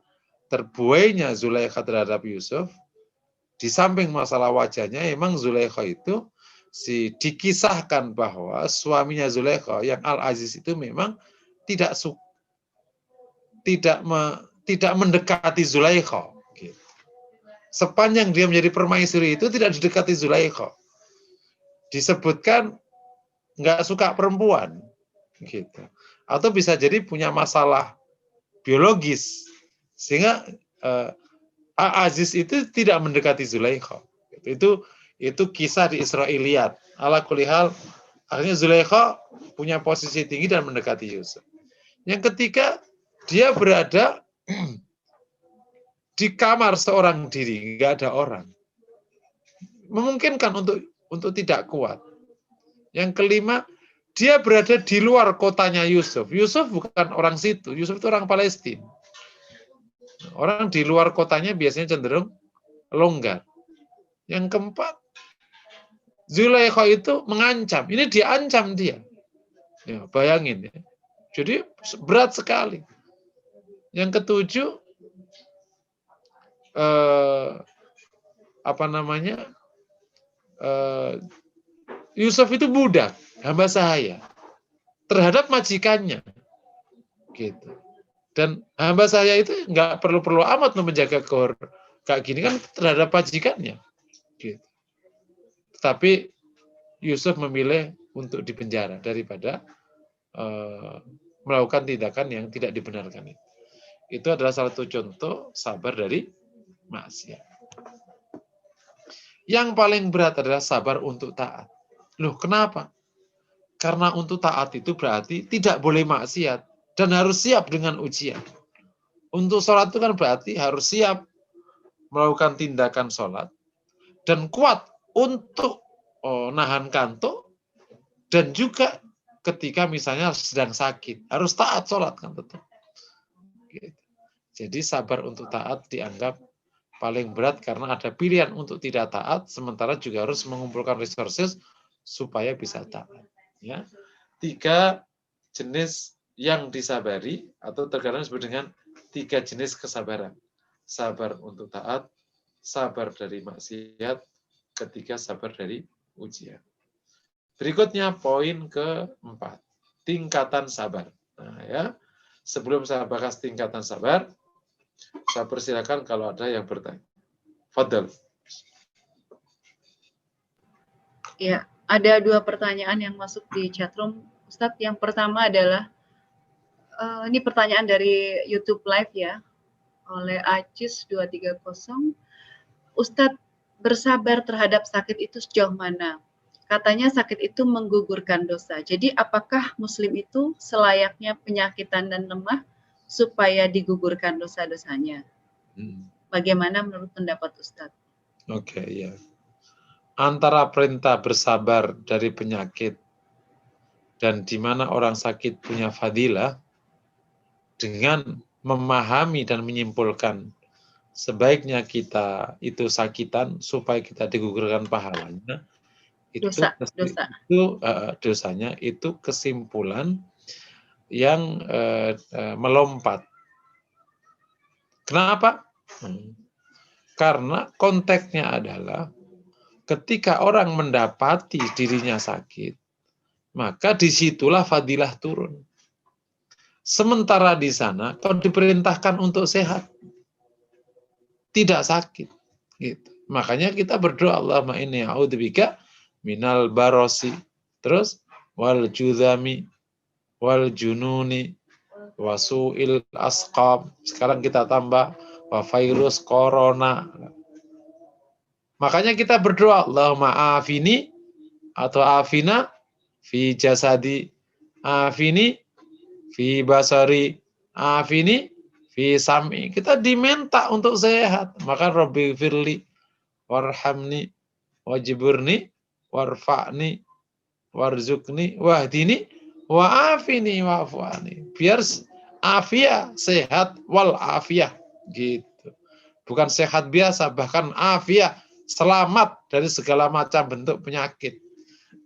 terbuainya Zulaikha terhadap Yusuf? Di samping masalah wajahnya, memang Zulaikha itu dikisahkan bahwa suaminya Zulaikha yang Al-Aziz itu memang tidak mendekati Zulaikha. Gitu. Sepanjang dia menjadi permaisuri itu tidak didekati Zulaikha. Disebutkan nggak suka perempuan, gitu. Atau bisa jadi punya masalah biologis, sehingga Aziz itu tidak mendekati Zulaikha. Itu kisah di Israiliyat. Ala kulli hal, akhirnya Zulaikha punya posisi tinggi dan mendekati Yusuf. Yang ketiga, dia berada di kamar seorang diri, nggak ada orang. Memungkinkan untuk tidak kuat. Yang kelima, dia berada di luar kotanya Yusuf. Yusuf bukan orang situ, Yusuf itu orang Palestina. Orang di luar kotanya biasanya cenderung longgar. Yang keempat, Zulaikha itu mengancam. Ini diancam dia. Ya, bayangin ya. Jadi berat sekali. Yang ketujuh, Yusuf itu budak, hamba sahaya terhadap majikannya, gitu. Dan hamba sahaya itu nggak perlu amat menjaga kayak gini kan terhadap majikannya, gitu. Tapi Yusuf memilih untuk dipenjara daripada melakukan tindakan yang tidak dibenarkan itu. Itu adalah salah satu contoh sabar dari maksiat. Yang paling berat adalah sabar untuk taat. Loh, kenapa? Karena untuk taat itu berarti tidak boleh maksiat dan harus siap dengan ujian. Untuk sholat itu kan berarti harus siap melakukan tindakan sholat dan kuat untuk nahan kantuk, dan juga ketika misalnya sedang sakit harus taat sholat kan tetap. Gitu. Jadi sabar untuk taat dianggap paling berat karena ada pilihan untuk tidak taat, sementara juga harus mengumpulkan resources supaya bisa taat. Ya. 3 jenis yang disabari, atau terkadang disebut dengan 3 jenis kesabaran. Sabar untuk taat, sabar dari maksiat, ketiga sabar dari ujian. Berikutnya poin ke-4, tingkatan sabar. Nah, ya. Sebelum saya bahas tingkatan sabar, saya persilakan kalau ada yang bertanya. Fadal. Ya, ada 2 pertanyaan yang masuk di chatroom, Ustadz. Yang pertama adalah, ini pertanyaan dari YouTube Live ya, oleh Acis 230. Ustadz, bersabar terhadap sakit itu sejauh mana? Katanya sakit itu menggugurkan dosa. Jadi apakah muslim itu selayaknya penyakitan dan lemah supaya digugurkan dosa-dosanya? Bagaimana menurut pendapat Ustadz? Oke, ya. Antara perintah bersabar dari penyakit dan di mana orang sakit punya fadilah, dengan memahami dan menyimpulkan sebaiknya kita itu sakitan supaya kita digugurkan pahalanya, dosanya itu kesimpulan yang melompat. Kenapa? Karena konteksnya adalah ketika orang mendapati dirinya sakit, maka disitulah fadilah turun. Sementara di sana kau diperintahkan untuk sehat, tidak sakit. Gitu. Makanya kita berdoa, Allahumma inni a'udzubika minal barosi, terus wal judhami, wal jununi, wasu'il asqam. Sekarang kita tambah wa virus corona. Makanya kita berdoa, Allahumma afini atau afina fi jasadi, afini fi basari, afini fi sam'i. Kita diminta untuk sehat. Maka Rabbi firli warhamni wajburni warfa'ni warzukni wahdini wa'afini wa'fu'ani. Biar afiyah, sehat wal afiyah gitu. Bukan sehat biasa, bahkan afiyah, selamat dari segala macam bentuk penyakit.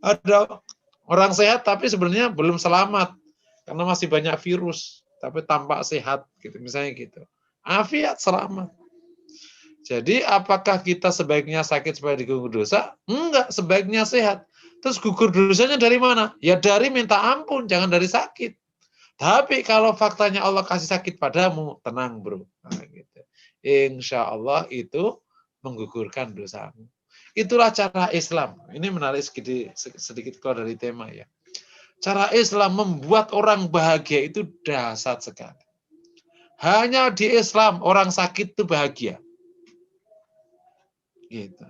Ada orang sehat tapi sebenarnya belum selamat karena masih banyak virus, tapi tampak sehat gitu, misalnya gitu. Afiat, selamat. Jadi apakah kita sebaiknya sakit supaya digugur dosa? Enggak, sebaiknya sehat. Terus gugur dosanya dari mana? Ya dari minta ampun, jangan dari sakit. Tapi kalau faktanya Allah kasih sakit padamu, tenang bro. Nah, gitu. Insya Allah itu menggugurkan dosamu. Itulah cara Islam. Ini menarik sedikit keluar dari tema ya. Cara Islam membuat orang bahagia itu dahsyat sekali. Hanya di Islam orang sakit itu bahagia. Gitu.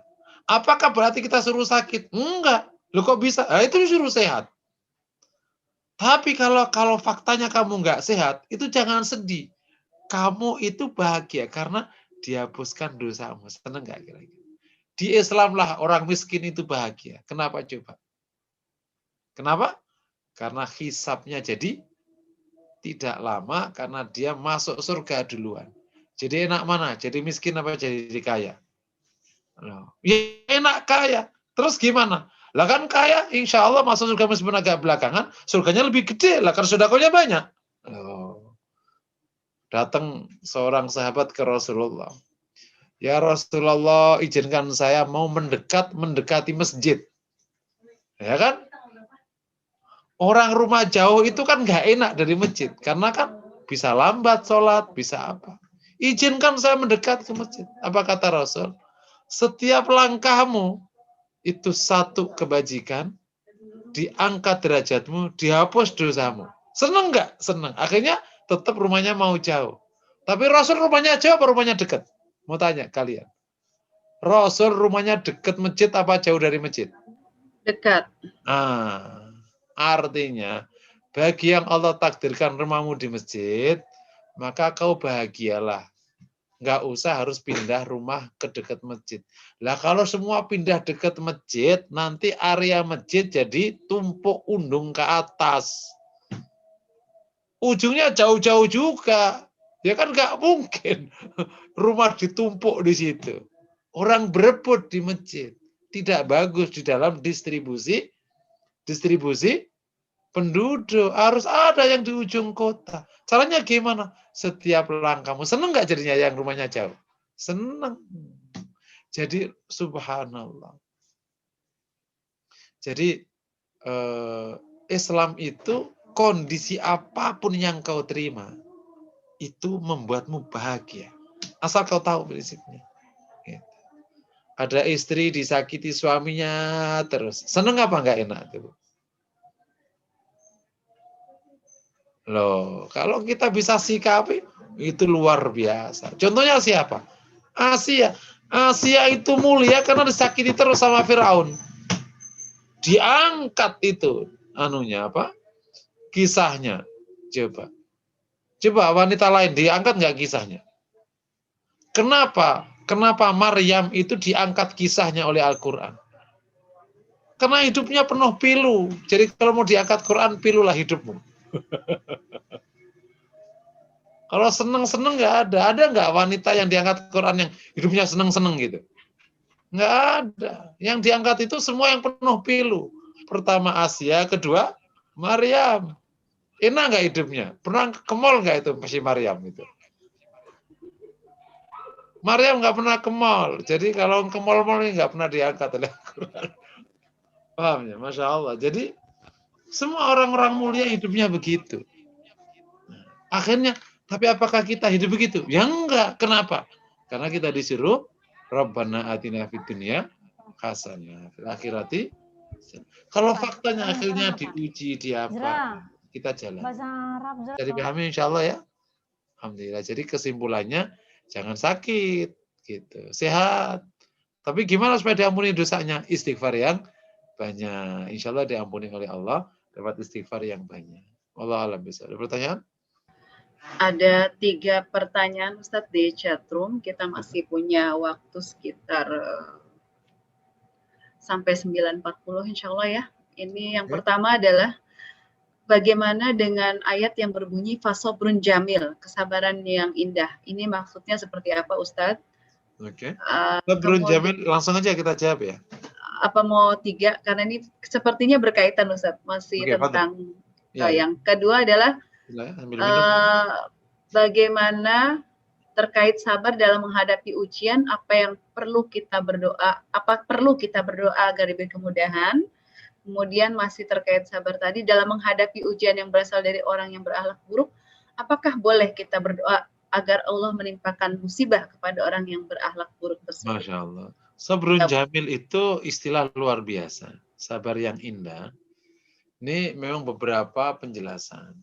Apakah berarti kita suruh sakit? Enggak. Loh kok bisa? Nah, itu disuruh sehat. Tapi kalau faktanya kamu nggak sehat, itu jangan sedih. Kamu itu bahagia karena dihapuskan dosamu. Senang nggak kira-kira? Di Islam lah orang miskin itu bahagia. Kenapa coba? Kenapa? Karena hisabnya jadi tidak lama karena dia masuk surga duluan. Jadi enak mana? Jadi miskin apa jadi kaya? Ya enak kaya. Terus gimana? Lah kan kaya, insya Allah masuk surga meskipun agak belakangan, surganya lebih gede lah karena sedekahnya banyak. Datang seorang sahabat ke Rasulullah. Ya Rasulullah, izinkan saya mau mendekati masjid. Ya kan? Orang rumah jauh itu kan nggak enak dari masjid. Karena kan bisa lambat sholat, bisa apa. Izinkan saya mendekat ke masjid. Apa kata Rasul? Setiap langkahmu itu satu kebajikan, diangkat derajatmu, dihapus dosamu. Seneng nggak? Seneng. Akhirnya tetap rumahnya mau jauh. Tapi Rasul rumahnya jauh apa rumahnya dekat? Mau tanya kalian. Rasul rumahnya dekat masjid apa jauh dari masjid? Dekat. Artinya, bagi yang Allah takdirkan rumahmu di masjid, maka kau bahagialah. Nggak usah harus pindah rumah ke dekat masjid. Lah kalau semua pindah dekat masjid, nanti area masjid jadi tumpuk undung ke atas. Ujungnya jauh-jauh juga. Ya kan nggak mungkin rumah ditumpuk di situ. Orang berebut di masjid. Tidak bagus di dalam distribusi penduduk. Harus ada yang di ujung kota. Caranya gimana? Setiap langkahmu. Seneng nggak jadinya yang rumahnya jauh? Seneng. Jadi subhanallah. Jadi Islam itu kondisi apapun yang kau terima itu membuatmu bahagia. Asal kau tahu prinsipnya. Ada istri disakiti suaminya terus. Seneng apa enggak enak tuh? Loh, kalau kita bisa sikapi itu luar biasa. Contohnya siapa? Asia. Asia itu mulia karena disakiti terus sama Firaun. Diangkat itu anunya apa? Kisahnya. Coba wanita lain diangkat enggak kisahnya? Kenapa? Kenapa Maryam itu diangkat kisahnya oleh Al-Quran? Karena hidupnya penuh pilu. Jadi kalau mau diangkat Quran, pilulah hidupmu. Kalau seneng-seneng nggak ada. Ada nggak wanita yang diangkat Quran yang hidupnya seneng-seneng gitu? Nggak ada. Yang diangkat itu semua yang penuh pilu. Pertama Asia, kedua Maryam. Enak nggak hidupnya? Pernah ke mall nggak itu si Maryam itu? Maryam nggak pernah ke mall. Jadi kalau ke mall-mall ini nggak pernah diangkat oleh Al-Quran. Paham ya? Masya Allah. Jadi semua orang-orang mulia hidupnya begitu. Akhirnya, tapi apakah kita hidup begitu? Ya enggak. Kenapa? Karena kita disuruh Rabbana atina fid dunya hasanah fil akhirati. Kalau faktanya akhirnya diuji di apa? kita jalan. Bahasa Arab. Jadi pahami insya Allah ya. Alhamdulillah. Jadi kesimpulannya jangan sakit, gitu. Sehat. Tapi gimana supaya diampuni dosanya? Istighfar yang banyak. Insya Allah diampuni oleh Allah lewat istighfar yang banyak. Allah alam bisa. Ada pertanyaan? Ada 3 pertanyaan Ustadz di chatroom. Kita masih punya waktu sekitar sampai 9.40 insya Allah ya. Ini yang pertama adalah bagaimana dengan ayat yang berbunyi fasobrun jamil, kesabaran yang indah. Ini maksudnya seperti apa Ustadz? Oke. Sabrun jamil langsung aja kita jawab ya. Apa mau 3? Karena ini sepertinya berkaitan Ustadz. Masih tentang yang kedua adalah bagaimana terkait sabar dalam menghadapi ujian, apa yang perlu kita berdoa, agar diberi kemudahan. Kemudian masih terkait sabar tadi, dalam menghadapi ujian yang berasal dari orang yang berakhlak buruk, apakah boleh kita berdoa agar Allah menimpakan musibah kepada orang yang berakhlak buruk tersebut? Masya Allah. Sabrun jamil itu istilah luar biasa. Sabar yang indah. Ini memang beberapa penjelasan.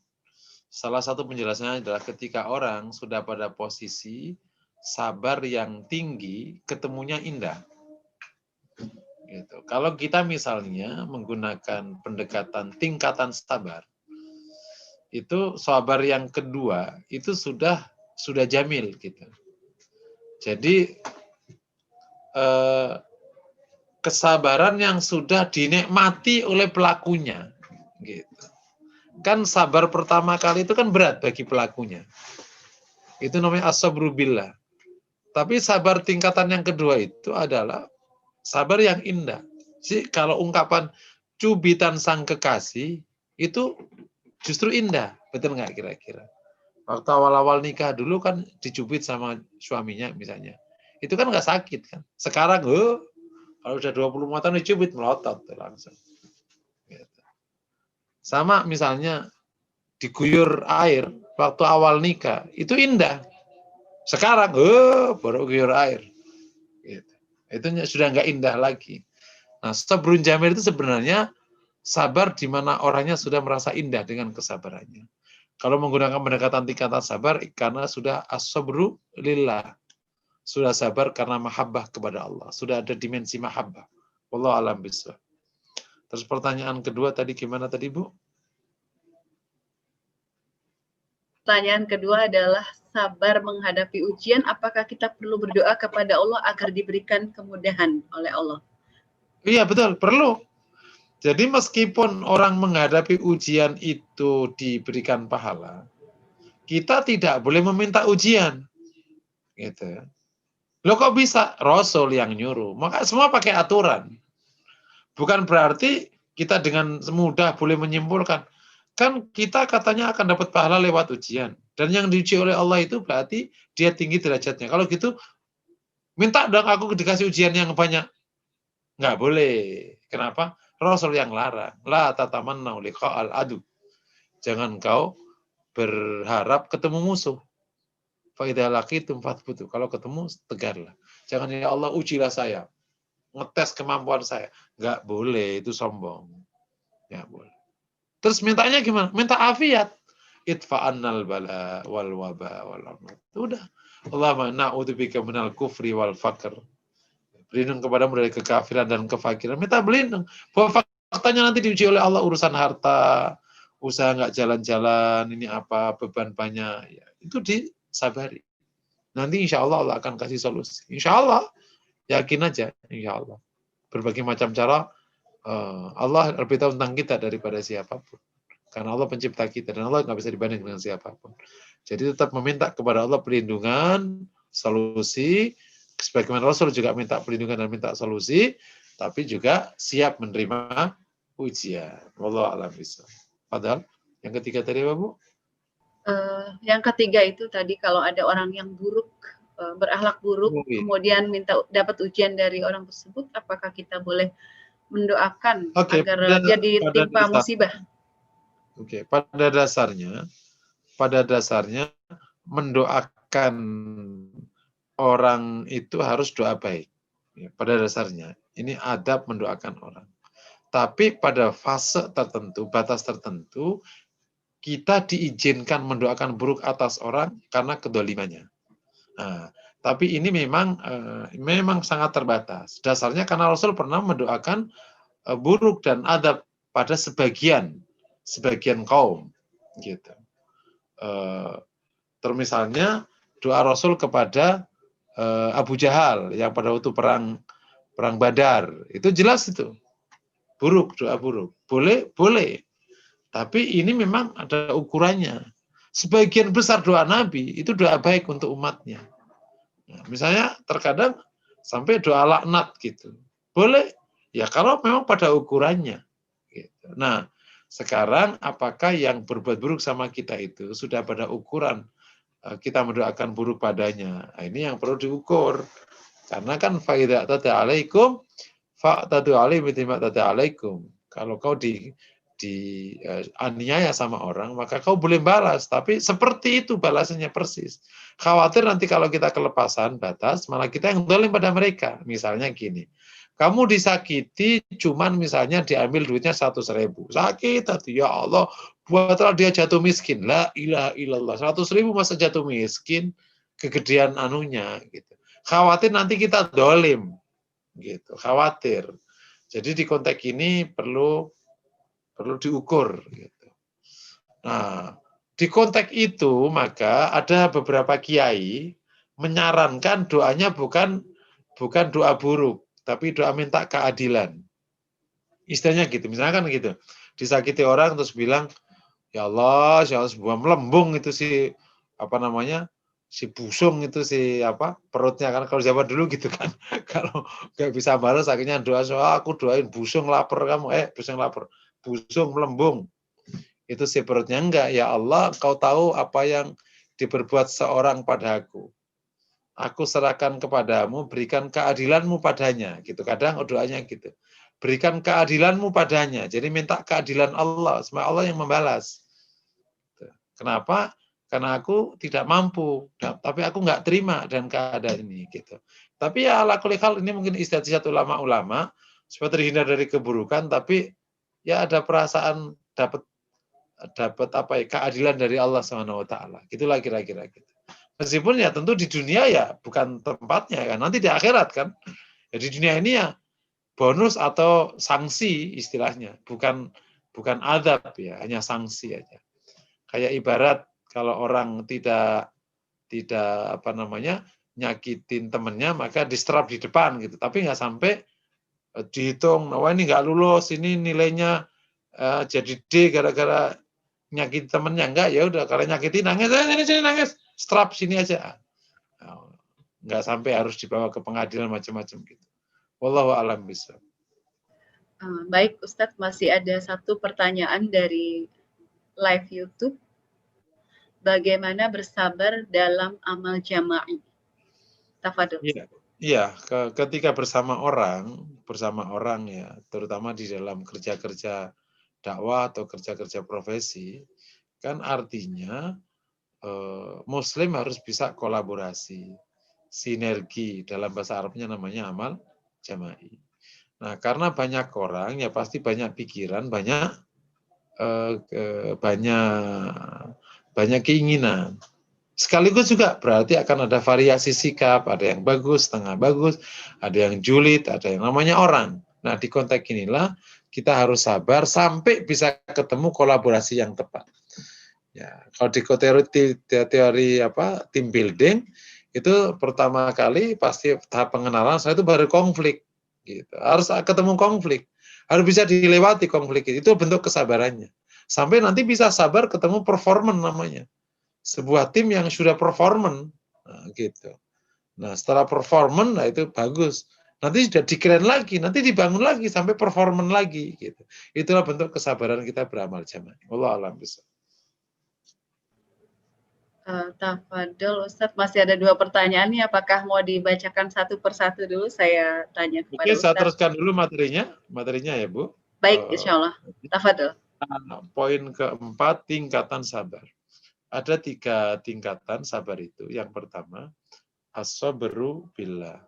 Salah satu penjelasannya adalah ketika orang sudah pada posisi sabar yang tinggi, ketemunya indah. Gitu. Kalau kita misalnya menggunakan pendekatan tingkatan sabar, itu sabar yang kedua itu sudah jamil gitu. Jadi kesabaran yang sudah dinikmati oleh pelakunya, gitu. Kan sabar pertama kali itu kan berat bagi pelakunya. Itu namanya as-sabru billah. Tapi sabar tingkatan yang kedua itu adalah sabar yang indah. Jadi kalau ungkapan cubitan sang kekasih itu justru indah. Betul nggak kira-kira? Waktu awal-awal nikah dulu kan dicubit sama suaminya misalnya. Itu kan nggak sakit kan. Sekarang kalau udah 25 tahun dicubit melotot langsung. Gitu. Sama misalnya diguyur air waktu awal nikah, itu indah. Sekarang, baru guyur air. Gitu. Itu sudah nggak indah lagi. Nah, sabrun jamil itu sebenarnya sabar di mana orangnya sudah merasa indah dengan kesabarannya. Kalau menggunakan pendekatan tingkatan sabar, karena sudah as-sabru lillah. Sudah sabar karena mahabbah kepada Allah. Sudah ada dimensi mahabbah. Wallahu a'lam bishawab. Terus pertanyaan kedua tadi gimana tadi, Bu? Pertanyaan kedua adalah sabar menghadapi ujian, apakah kita perlu berdoa kepada Allah agar diberikan kemudahan oleh Allah? Iya, betul, perlu. Jadi meskipun orang menghadapi ujian itu diberikan pahala, kita tidak boleh meminta ujian. Gitu. Loh kok bisa? Rasul yang nyuruh. Maka semua pakai aturan. Bukan berarti kita dengan mudah boleh menyimpulkan. Kan kita katanya akan dapat pahala lewat ujian. Dan yang diuji oleh Allah itu berarti dia tinggi derajatnya. Kalau gitu, minta dong aku dikasih ujian yang banyak. Nggak boleh. Kenapa? Rasul yang larang. La tatamannau liqa'al adu. Jangan kau berharap ketemu musuh. Fa idza laqitum fathbutu. Kalau ketemu, tegarlah. Jangan ya Allah ujilah saya. Ngetes kemampuan saya. Nggak boleh, itu sombong. Nggak boleh. Terus mintanya gimana? Minta afiat. Itfa'annal bala wal waba wal amut. Udah. Allahumma na'udzubika minal kufri wal faqr. Berlindung kepadamu dari kekafiran dan kefakiran. Minta berlindung. Bahwa faktanya nanti diuji oleh Allah urusan harta, usaha nggak jalan-jalan, ini apa, beban banyak. Ya, itu disabari. Nanti insya Allah Allah akan kasih solusi. Insya Allah. Yakin aja, insya Allah. Berbagai macam cara, Allah lebih tahu tentang kita daripada siapapun. Karena Allah pencipta kita, dan Allah nggak bisa dibanding dengan siapapun. Jadi tetap meminta kepada Allah perlindungan, solusi, sebagaimana Rasul juga minta perlindungan dan minta solusi, tapi juga siap menerima ujian. Wallahu a'lam bishawab. Padahal yang ketiga tadi apa, Bu? Yang ketiga itu tadi kalau ada orang yang buruk, berakhlak buruk, kemudian minta dapat ujian dari orang tersebut, apakah kita boleh mendoakan agar dia ditimpa musibah? Oke, pada dasarnya mendoakan orang itu harus doa baik. Ya, pada dasarnya ini adab mendoakan orang. Tapi pada fase tertentu, batas tertentu, kita diizinkan mendoakan buruk atas orang karena kedolimannya. Nah, tapi ini memang sangat terbatas. Dasarnya karena Rasul pernah mendoakan buruk dan adab pada sebagian kaum, gitu. Terus misalnya doa Rasul kepada Abu Jahal yang pada waktu perang Badar, itu jelas itu buruk, doa buruk. Boleh. Tapi ini memang ada ukurannya. Sebagian besar doa Nabi itu doa baik untuk umatnya. Nah, misalnya terkadang sampai doa laknat gitu. Boleh, ya kalau memang pada ukurannya. Gitu. Nah, sekarang apakah yang berbuat buruk sama kita itu sudah pada ukuran kita mendoakan buruk padanya? Nah, ini yang perlu diukur. Karena kan faida tata'alaikum fa'tadu alaihi bima tata'alaikum. Kalau kau aniaya sama orang, maka kau boleh balas. Tapi seperti itu balasannya persis. Khawatir nanti kalau kita kelepasan batas, malah kita yang zalim pada mereka. Misalnya gini, kamu disakiti, cuman misalnya diambil duitnya 100.000. Sakit hati, ya Allah, buatlah dia jatuh miskin. La ilaha illallah. 100.000 masa jatuh miskin, kegedean anunya. Gitu. Khawatir nanti kita zalim. Gitu. Khawatir. Jadi di konteks ini perlu diukur. Gitu. Nah, di konteks itu maka ada beberapa kiai menyarankan doanya bukan doa buruk, tapi doa minta keadilan. Istilahnya gitu, misalkan gitu, disakiti orang terus bilang, ya Allah sebuah melembung itu si si busung itu perutnya kan kalau zaman dulu gitu kan. Kalau nggak bisa balas akhirnya doa aku doain busung lapar kamu, busung lapar, busung melembung. Itu si perutnya enggak, ya Allah kau tahu apa yang diperbuat seorang padaku. Aku serahkan kepadamu, berikan keadilanmu padanya. Gitu. Kadang doanya gitu. Berikan keadilanmu padanya. Jadi minta keadilan Allah. Supaya Allah yang membalas. Kenapa? Karena aku tidak mampu. Tapi aku nggak terima dengan keadaan ini. Gitu. Tapi ya ala kulli hal ini mungkin istiadat ulama-ulama. Supaya terhindar dari keburukan. Tapi ya ada perasaan dapat keadilan dari Allah SWT. Gitulah kira-kira gitu. Meskipun ya tentu di dunia ya bukan tempatnya kan. Nanti di akhirat kan. Ya di dunia ini ya bonus atau sanksi istilahnya, bukan adab ya, hanya sanksi aja. Kayak ibarat kalau orang tidak nyakitin temennya maka distrap di depan gitu. Tapi nggak sampai dihitung, wah ini nggak lulus, ini nilainya jadi D gara-gara nyakiti temennya. Enggak, ya udah kalau nyakiti nangis, sini nangis, strap sini aja. Nggak sampai harus dibawa ke pengadilan macam-macam gitu. Wallahu a'lam bishawab. Baik Ustadz, masih ada satu pertanyaan dari live YouTube. Bagaimana bersabar dalam amal jama'i? Tafadhol. Iya, ketika bersama orang ya, terutama di dalam kerja-kerja dakwah atau kerja-kerja profesi, kan artinya Muslim harus bisa kolaborasi, sinergi, dalam bahasa Arabnya namanya amal jama'i. Nah, karena banyak orang ya pasti banyak pikiran, banyak keinginan. Sekaligus juga berarti akan ada variasi sikap, ada yang bagus, setengah bagus, ada yang julid, ada yang namanya orang. Nah, di konteks inilah kita harus sabar sampai bisa ketemu kolaborasi yang tepat. Ya, kalau di teori team building itu pertama kali pasti tahap pengenalan, saya itu baru konflik. Gitu. Harus ketemu konflik, harus bisa dilewati konflik itu bentuk kesabarannya. Sampai nanti bisa sabar ketemu performan namanya. Sebuah tim yang sudah performan, nah, gitu. Nah setelah performan, nah itu bagus. Nanti sudah dikeren lagi, nanti dibangun lagi sampai performan lagi, gitu. Itulah bentuk kesabaran kita beramal jamaah. Wallahu a'lam bishawab. Tafadhol Ustadz, masih ada 2 pertanyaan nih. Apakah mau dibacakan satu persatu dulu? Saya tanya kepada Ustadz. Oke, saya teruskan dulu materinya ya Bu. Baik, insya Allah. Tafadhol. Poin keempat, tingkatan sabar. Ada 3 tingkatan sabar itu. Yang pertama, as-sabru billah.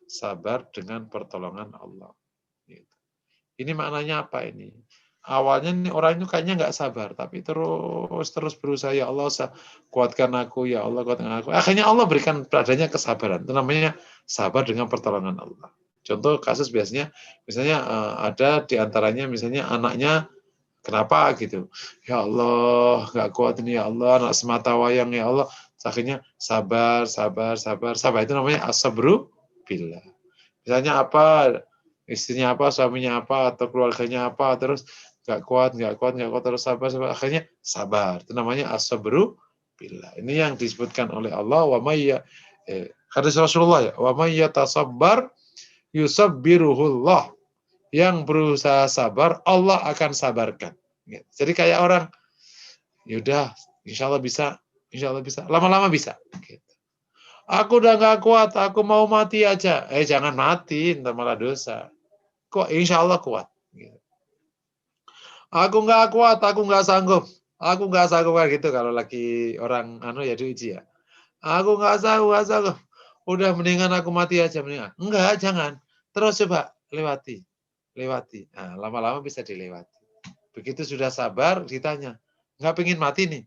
Sabar dengan pertolongan Allah. Ini maknanya apa ini? awalnya nih orang itu kayaknya nggak sabar, tapi terus berusaha, ya Allah kuatkan aku, ya Allah kuatkan aku. Akhirnya Allah berikan padanya kesabaran. Itu namanya sabar dengan pertolongan Allah. Contoh kasus biasanya, misalnya ada di antaranya misalnya anaknya kenapa gitu, ya Allah nggak kuat ini, ya Allah anak semata wayang, ya Allah. Akhirnya sabar. Itu namanya as-sabru billah. Misalnya apa, istrinya apa, suaminya apa, atau keluarganya apa, terus nggak kuat, terus sabar, akhirnya sabar. Itu namanya as-sabru billah. Ini yang disebutkan oleh Allah, hadis Rasulullah ya, wa may yatasabbar yusabbiruhullah. Yang berusaha sabar, Allah akan sabarkan. Jadi kayak orang, yaudah, insya Allah bisa, lama-lama bisa. Aku udah nggak kuat, aku mau mati aja. Jangan mati, ntar malah dosa. Kok insya Allah kuat. Aku nggak kuat, aku nggak sanggup kayak gitu kalau lagi orang ya diuji ya. Aku nggak sanggup. Udah mendingan aku mati aja mendingan. Enggak, jangan. Terus coba lewati. Nah, lama-lama bisa dilewati. Begitu sudah sabar, ditanya, nggak pengen mati nih?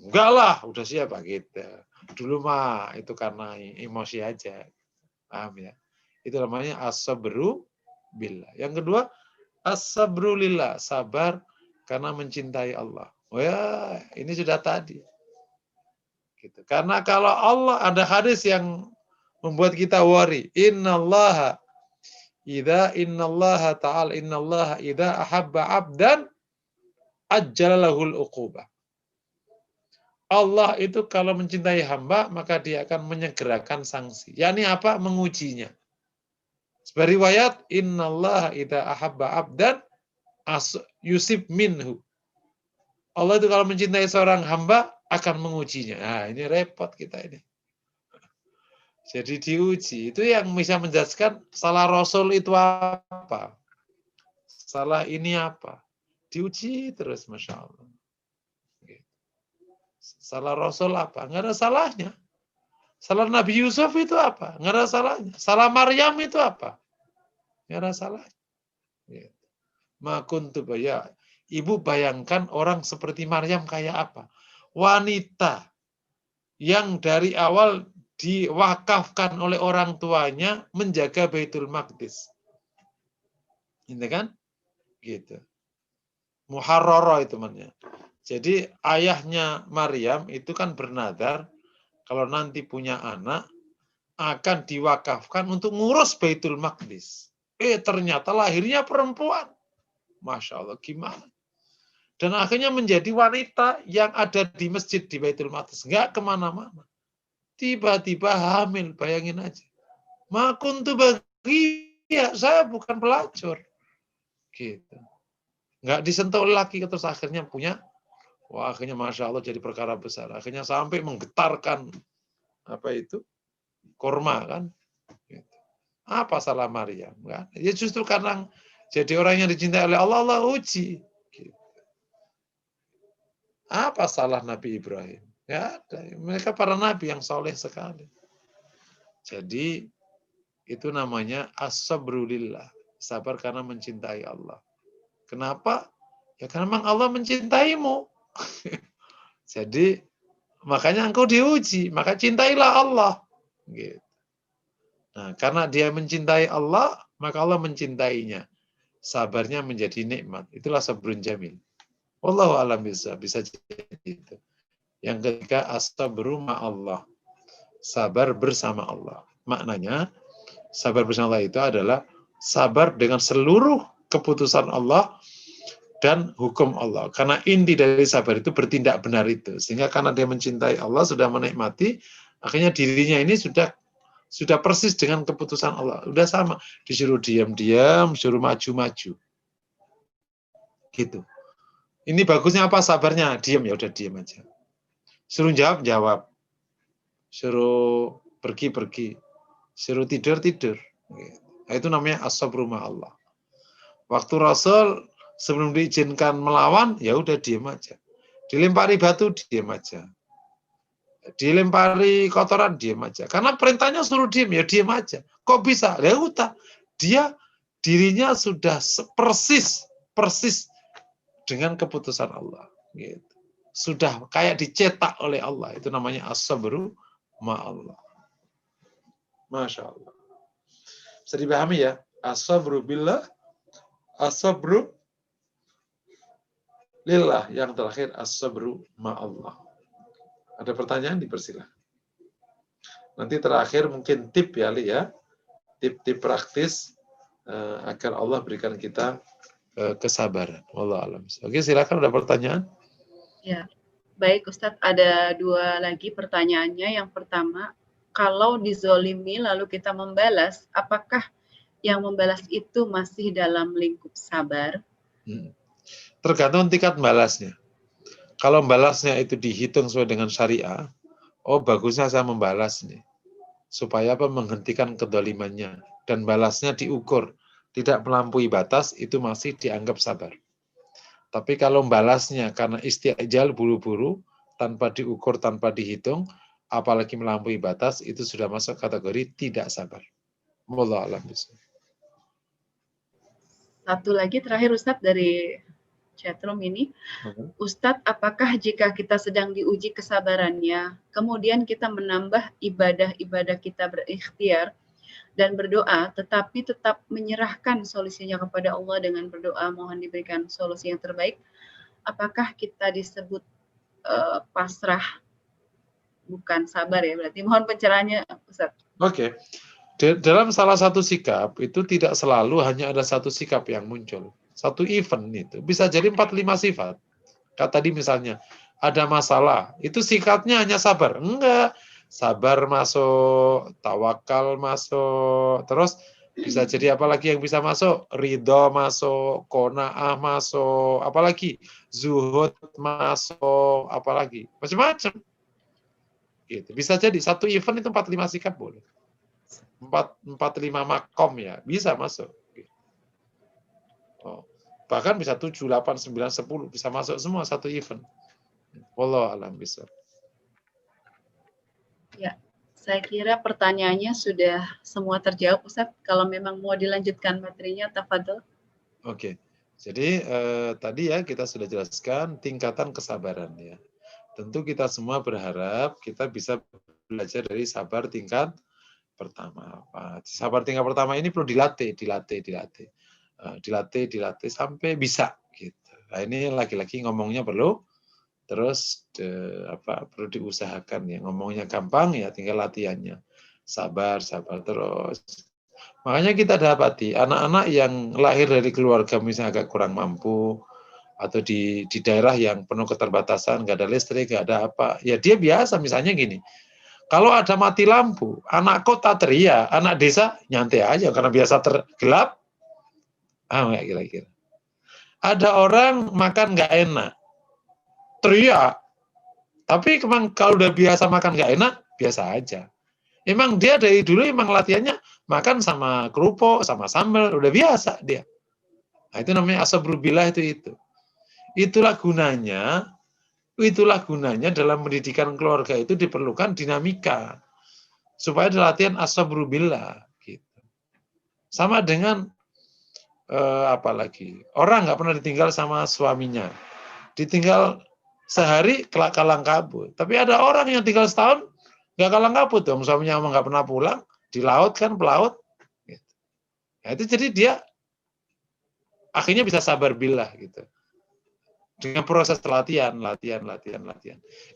Enggak lah, udah siap Pak gitu. Dulu mah itu karena emosi aja. Paham ya? Itu namanya as-sabru billah. Yang kedua, as-sabru lillah, sabar karena mencintai Allah. Oh ya, ini sudah tadi. Gitu. Karena kalau Allah, ada hadis yang membuat kita worry. Innallaha ta'ala idza ahabba 'abdan ajjalalahul uqubah. Allah itu kalau mencintai hamba, maka dia akan menyegerakan sanksi. Yani apa? Mengujinya. Sebagai riwayat, innallaha idza ahabba 'abdan yusib minhu. Allah itu kalau mencintai seorang hamba akan mengujinya. Nah, ini repot kita ini. Jadi diuji. Itu yang bisa menjelaskan salah Rasul itu apa. Salah ini apa. Diuji terus, Masya Allah. Salah Rasul apa? Nggak ada salahnya. Salah Nabi Yusuf itu apa? Nggak ada salahnya. Salah Maryam itu apa? Nggak ada salahnya. Makuntu ya. Ibu bayangkan orang seperti Maryam kayak apa? Wanita yang dari awal diwakafkan oleh orang tuanya menjaga Baitul Maqdis. Ini kan? Gitu. Muharrara itu namanya. Jadi ayahnya Maryam itu kan bernadar kalau nanti punya anak akan diwakafkan untuk ngurus Baitul Maqdis. Ternyata lahirnya perempuan. Masya Allah, gimana? Dan akhirnya menjadi wanita yang ada di masjid di Baitul Maqdis. Nggak kemana-mana. Tiba-tiba hamil, bayangin aja. Makuntu bagi, ya saya bukan pelacur. Gitu. Nggak disentuh laki, terus akhirnya punya, akhirnya Masya Allah jadi perkara besar. Akhirnya sampai menggetarkan, korma kan. Gitu. Apa salah Maryam? Kan? Ya justru karena jadi orang yang dicintai oleh Allah, Allah uji. Gitu. Apa salah Nabi Ibrahim? Ya ada. Mereka para nabi yang soleh sekali. Jadi itu namanya as-sabru lillah. Sabar karena mencintai Allah. Kenapa? Ya karena memang Allah mencintaimu. Jadi makanya engkau diuji. Maka cintailah Allah. Gitu. Nah, karena dia mencintai Allah, maka Allah mencintainya. Sabarnya menjadi nikmat. Itulah sabrun jamil. Wallahu a'lam bishawab. Bisa jadi itu. Yang ketiga, as-sabru ma'allah. Sabar bersama Allah. Maknanya, sabar bersama Allah itu adalah sabar dengan seluruh keputusan Allah dan hukum Allah. Karena inti dari sabar itu bertindak benar itu. Sehingga karena dia mencintai Allah, sudah menikmati, akhirnya dirinya ini sudah persis dengan keputusan Allah. Sudah sama. Disuruh diam-diam, disuruh maju-maju. Gitu. Ini bagusnya apa sabarnya? Diam, ya udah diam aja. Suruh jawab, jawab. Suruh pergi, pergi. Suruh tidur, tidur. Nah, itu namanya as-sabru ma'allah. Waktu Rasul sebelum diizinkan melawan, ya udah diam aja. Dilempari batu, diam aja. Dilempari kotoran, diam aja. Karena perintahnya suruh diam, ya diam aja. Kok bisa? Ya udah. Dia dirinya sudah persis dengan keputusan Allah. Gitu. Sudah kayak dicetak oleh Allah. Itu namanya as-sabru ma'allah. Masya Allah. Bisa dipahami ya? As-sabru billah, as-sabru lillah. Yang terakhir, as-sabru ma'allah. Ada pertanyaan? Dipersilakan. Nanti terakhir mungkin tip ya, Li ya. Tip-tip praktis agar Allah berikan kita kesabaran. Wallahu a'lam. Oke, silakan, ada pertanyaan? Ya, baik Ustadz, ada 2 lagi pertanyaannya. Yang pertama, kalau dizolimi lalu kita membalas, apakah yang membalas itu masih dalam lingkup sabar? Tergantung tingkat balasnya. Kalau balasnya itu dihitung sesuai dengan syariah, oh bagusnya saya membalas nih. Supaya apa? Menghentikan kedolimannya. Dan balasnya diukur. Tidak melampaui batas, itu masih dianggap sabar. Tapi kalau balasnya karena isti'jal, buru-buru, tanpa diukur, tanpa dihitung, apalagi melampaui batas, itu sudah masuk kategori tidak sabar. Wallahu a'lam bishawab. Satu lagi terakhir Ustadz dari chatroom ini. Ustadz, apakah jika kita sedang diuji kesabarannya, kemudian kita menambah ibadah-ibadah kita berikhtiar dan berdoa, tetapi tetap menyerahkan solusinya kepada Allah dengan berdoa mohon diberikan solusi yang terbaik, apakah kita disebut pasrah, bukan sabar ya? Berarti mohon pencerahannya, Ustaz. Oke. Dalam salah satu sikap, itu tidak selalu hanya ada satu sikap yang muncul. Satu event itu. Bisa jadi 4-5 sifat. Kata tadi misalnya, ada masalah. Itu sikapnya hanya sabar. Enggak. Sabar masuk, tawakal masuk. Terus bisa jadi apalagi yang bisa masuk? Ridho masuk, qanaah masuk. Apalagi? Zuhud masuk. Apalagi? Macam-macam. Gitu. Bisa jadi satu event itu 4-5 sikap boleh. 4-5 makom ya, bisa masuk. Oh, bahkan bisa 7, 8, 9, 10, bisa masuk semua satu event. Wallahu a'lam bishawab. Ya, saya kira pertanyaannya sudah semua terjawab, Ustaz. Kalau memang mau dilanjutkan materinya, tafadhol. Oke, jadi tadi ya kita sudah jelaskan tingkatan kesabaran ya. Tentu kita semua berharap kita bisa belajar dari sabar tingkat pertama. Sabar tingkat pertama ini perlu dilatih sampai bisa. Gitu. Nah, ini lagi-lagi ngomongnya perlu terus perlu diusahakan ya. Ngomongnya gampang ya, tinggal latihannya. Sabar terus. Makanya kita dapati anak-anak yang lahir dari keluarga misalnya agak kurang mampu atau di daerah yang penuh keterbatasan, nggak ada listrik, nggak ada apa, ya dia biasa misalnya gini. Kalau ada mati lampu, anak kota teriak, anak desa nyantai aja karena biasa tergelap. Nggak kira-kira. Ada orang makan nggak enak, teriak. Tapi memang kalau udah biasa makan nggak enak, biasa aja. Emang dia dari dulu emang latihannya makan sama kerupuk, sama sambal, udah biasa dia. Nah, itu namanya asabrubillah itu. Itulah gunanya dalam pendidikan keluarga itu diperlukan dinamika. Supaya latihan asabrubillah. Gitu. Sama dengan apalagi orang nggak pernah ditinggal sama suaminya. Ditinggal sehari kalang kabut. Tapi ada orang yang tinggal setahun nggak kalang kabut dong. Suaminya nggak pernah pulang. Di laut kan, pelaut. Gitu. Nah, itu jadi dia akhirnya bisa sabar billah gitu. Dengan proses latihan.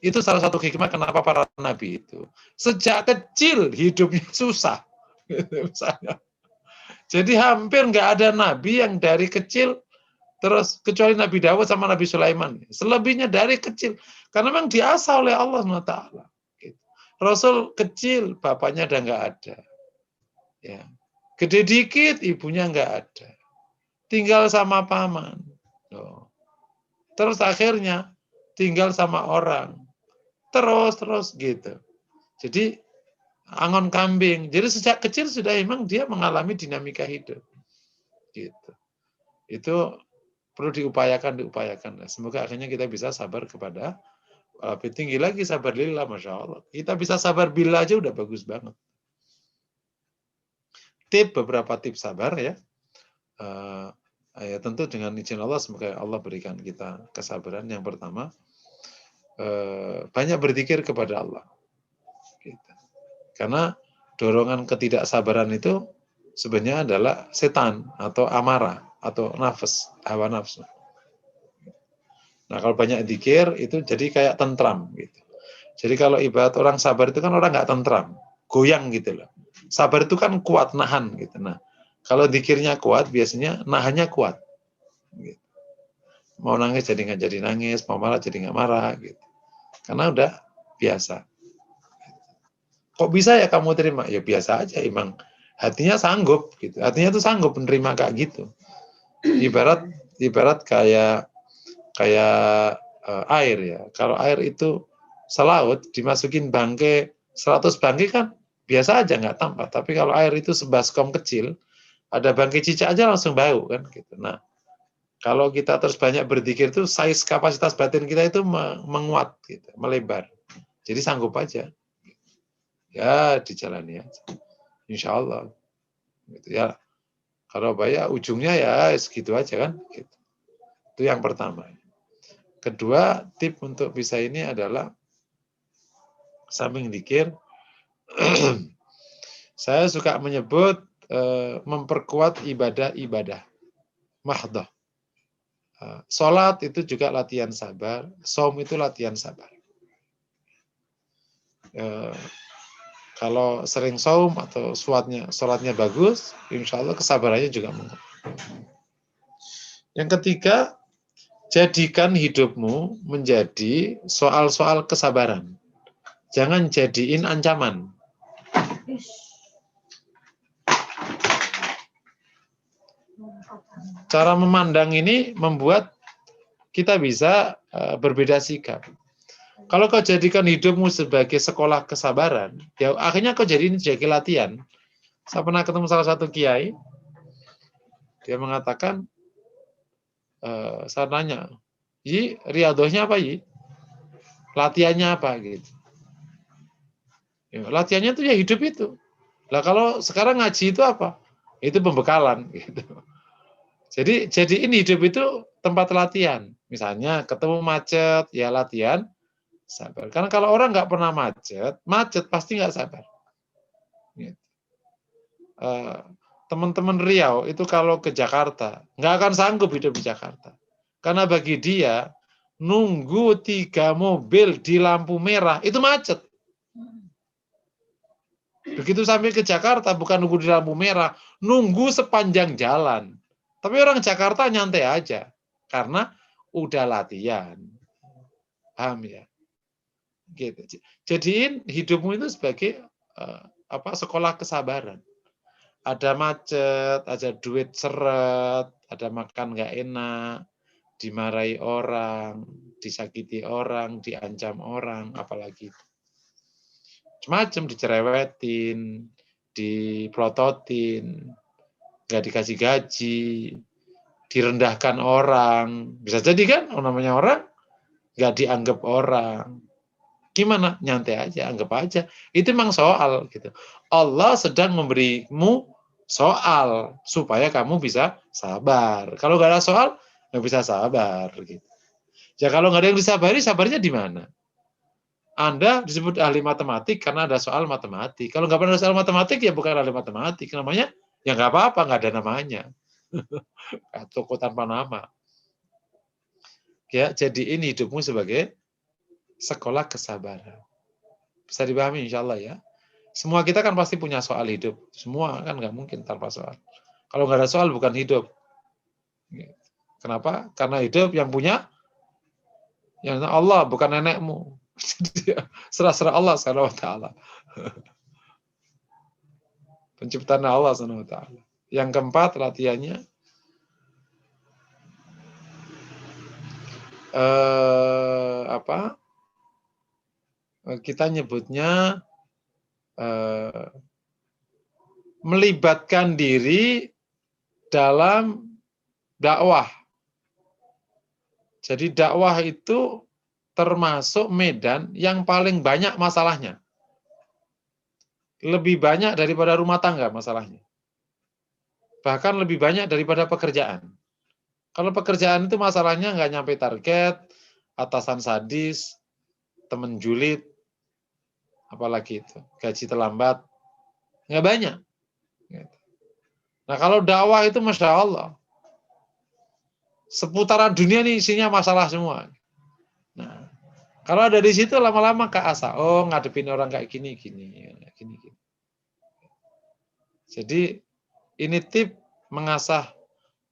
Itu salah satu hikmah kenapa para nabi itu sejak kecil hidupnya susah. Misalnya. Jadi hampir nggak ada nabi yang dari kecil terus kecuali Nabi Dawud sama Nabi Sulaiman. Selebihnya dari kecil karena memang diasah oleh Allah SWT. Gitu. Rasul kecil bapaknya udah nggak ada. Ya. Gede dikit ibunya nggak ada. Tinggal sama paman. Terus akhirnya tinggal sama orang. Terus gitu. Jadi angon kambing. Jadi sejak kecil sudah memang dia mengalami dinamika hidup. Gitu. Itu perlu diupayakan. Semoga akhirnya kita bisa sabar kepada lebih tinggi lagi sabar lillah, Masya Allah. Kita bisa sabar billah aja udah bagus banget. Beberapa tips sabar ya. Ya tentu dengan izin Allah, semoga Allah berikan kita kesabaran. Yang pertama, banyak berzikir kepada Allah. Gitu. Karena dorongan ketidaksabaran itu sebenarnya adalah setan atau amarah atau nafas, hawa nafsu. Nah kalau banyak zikir itu jadi kayak tentram gitu. Jadi kalau ibarat orang sabar itu kan orang nggak tentram, goyang gitu loh. Sabar itu kan kuat, nahan gitu. Nah kalau zikirnya kuat biasanya nahannya kuat. Gitu. Mau nangis jadi nggak jadi nangis, mau marah jadi nggak marah gitu. Karena udah biasa. Kok bisa ya kamu terima? Ya biasa aja, emang hatinya sanggup gitu. Hatinya tuh sanggup menerima kayak gitu. Ibarat kayak air ya. Kalau air itu selaut dimasukin bangke 100 bangke kan biasa aja nggak tampak. Tapi kalau air itu sebaskom kecil, ada bangke cicak aja langsung bau kan gitu. Nah, kalau kita terus banyak berzikir itu size kapasitas batin kita itu menguat gitu, melebar. Jadi sanggup aja. Ya dijalani aja. Insya Allah. Gitu ya. Kalau bahaya ujungnya ya segitu aja kan. Gitu. Itu yang pertama. Kedua, tip untuk bisa ini adalah samping zikir, saya suka menyebut memperkuat ibadah-ibadah mahdoh. Sholat itu juga latihan sabar, saum itu latihan sabar. Kalau sering saum atau sholatnya bagus, insya Allah kesabarannya juga menguat. Yang ketiga, jadikan hidupmu menjadi soal-soal kesabaran. Jangan jadiin ancaman. Cara memandang ini membuat kita bisa berbeda sikap. Kalau kau jadikan hidupmu sebagai sekolah kesabaran, ya akhirnya kau jadi latihan. Saya pernah ketemu salah satu kiai, dia mengatakan, saya tanya, Yi, riadohnya apa Yi? Latihannya apa gitu? Ya, latihannya itu ya hidup itu. Lah kalau sekarang ngaji itu apa? Itu pembekalan gitu. Jadi ini hidup itu tempat latihan. Misalnya ketemu macet, ya latihan sabar. Karena kalau orang nggak pernah macet pasti nggak sabar. Gitu. Teman-teman Riau itu kalau ke Jakarta nggak akan sanggup hidup di Jakarta. Karena bagi dia nunggu 3 mobil di lampu merah itu macet. Begitu sampai ke Jakarta bukan nunggu di lampu merah, nunggu sepanjang jalan. Tapi orang Jakarta nyantai aja karena udah latihan. Paham ya? Gitu. Jadiin hidupmu itu sebagai sekolah kesabaran. Ada macet, ada duit seret, ada makan nggak enak, dimarahi orang, disakiti orang, diancam orang, apalagi macam dicerewetin, diprototin, nggak dikasih gaji, direndahkan orang, bisa jadi kan namanya orang nggak dianggap orang. Gimana? Nyantai aja, anggap aja. Itu memang soal gitu. Allah sedang memberimu soal supaya kamu bisa sabar. Kalau nggak ada soal, nggak bisa sabar gitu. Ya kalau nggak ada yang disabari, sabarnya di mana? Anda disebut ahli matematik karena ada soal matematik. Kalau nggak pernah ada soal matematik, ya bukan ahli matematik. Namanya, ya nggak apa-apa, nggak ada namanya. Toko tanpa nama. Ya, jadiin hidupmu sebagai sekolah kesabaran. Bisa dipahami insya Allah ya. Semua kita kan pasti punya soal hidup. Semua kan nggak mungkin tanpa soal. Kalau nggak ada soal bukan hidup. Kenapa? Karena hidup yang punya yang Allah, bukan nenekmu. Serah-serah Allah SWT. Penciptaan Allah SWT. Yang keempat latihannya kita nyebutnya melibatkan diri dalam dakwah. Jadi dakwah itu termasuk medan yang paling banyak masalahnya. Lebih banyak daripada rumah tangga masalahnya. Bahkan lebih banyak daripada pekerjaan. Kalau pekerjaan itu masalahnya nggak nyampe target, atasan sadis, temen julid, apalagi itu, gaji terlambat, nggak banyak. Nah kalau dakwah itu Masya Allah, seputaran dunia nih isinya masalah semua. Nah, kalau ada di situ lama-lama keasa, oh ngadepin orang kayak gini. Jadi ini tip mengasah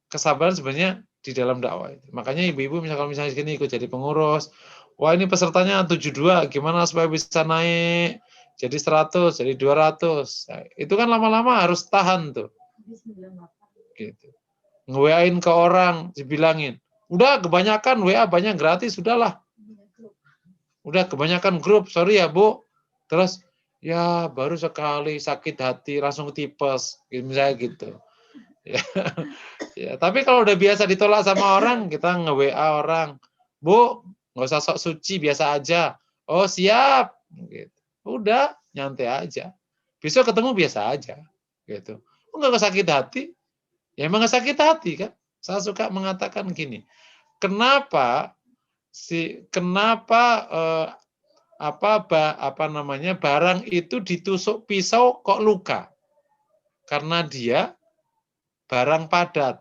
kesabaran sebenarnya di dalam dakwah itu. Makanya ibu-ibu misalnya gini ikut jadi pengurus, wah ini pesertanya 72, gimana supaya bisa naik jadi 100, jadi 200. Nah, itu kan lama-lama harus tahan tuh. Gitu. Nge-WA-in ke orang, dibilangin, udah kebanyakan WA banyak gratis, sudahlah. Udah kebanyakan grup, sorry ya Bu. Terus, ya baru sekali sakit hati, langsung tipes, misalnya gitu. Ya, tapi kalau udah biasa ditolak sama orang, kita nge-WA orang, Bu, nggak usah sok suci, biasa aja. Oh siap, gitu. Udah nyantai aja. Besok ketemu biasa aja, gitu. Nggak sakit hati, ya emang nggak sakit hati kan. Saya suka mengatakan gini, kenapa barang itu ditusuk pisau kok luka? Karena dia barang padat.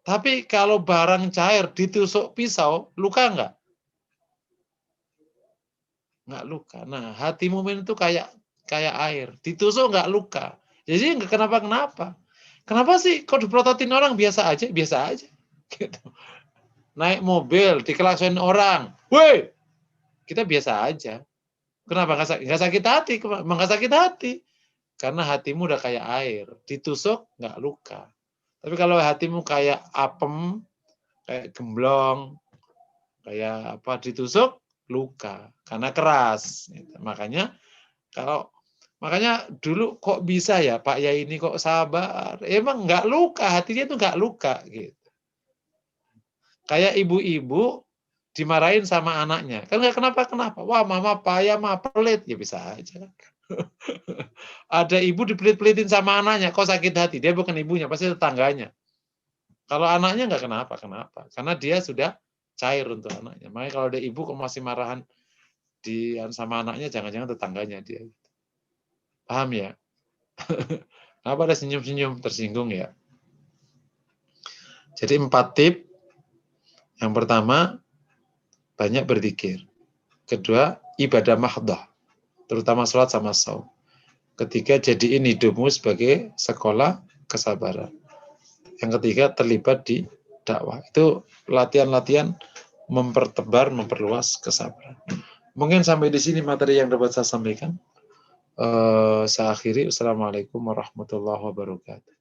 Tapi kalau barang cair ditusuk pisau, luka enggak? Enggak luka. Nah, hati mukmin itu kayak air, ditusuk enggak luka. Jadi kenapa? Kenapa sih kok diprototin orang biasa aja? Gitu. Naik mobil, dikelaksonin orang. Woi, kita biasa aja. Kenapa enggak sakit hati? Enggak sakit hati. Karena hatimu udah kayak air, ditusuk enggak luka. Tapi kalau hatimu kayak apem, kayak gemblong, kayak apa ditusuk luka karena keras. Makanya dulu kok bisa ya Pak Yai ini kok sabar? Emang nggak luka, hatinya tuh nggak luka gitu. Kayak ibu-ibu dimarahin sama anaknya, kan nggak kenapa? Wah mama payah mah pelit, ya bisa aja. Ada ibu dipelit-pelitin sama anaknya, kok sakit hati? Dia bukan ibunya, pasti tetangganya. Kalau anaknya nggak kenapa, karena dia sudah cair untuk anaknya. Makanya kalau ada ibu kok masih marahan sama anaknya, jangan-jangan tetangganya dia. Paham ya? Kenapa ada senyum-senyum, tersinggung ya? Jadi 4 tip. Yang pertama, banyak berzikir. Kedua, ibadah mahdhah, terutama sholat sama shaum. Ketiga, jadiin hidupmu sebagai sekolah kesabaran. Yang ketiga, terlibat di dakwah. Itu latihan-latihan memperluas kesabaran. Mungkin sampai di sini materi yang dapat saya sampaikan. Saya akhiri. Assalamualaikum warahmatullahi wabarakatuh.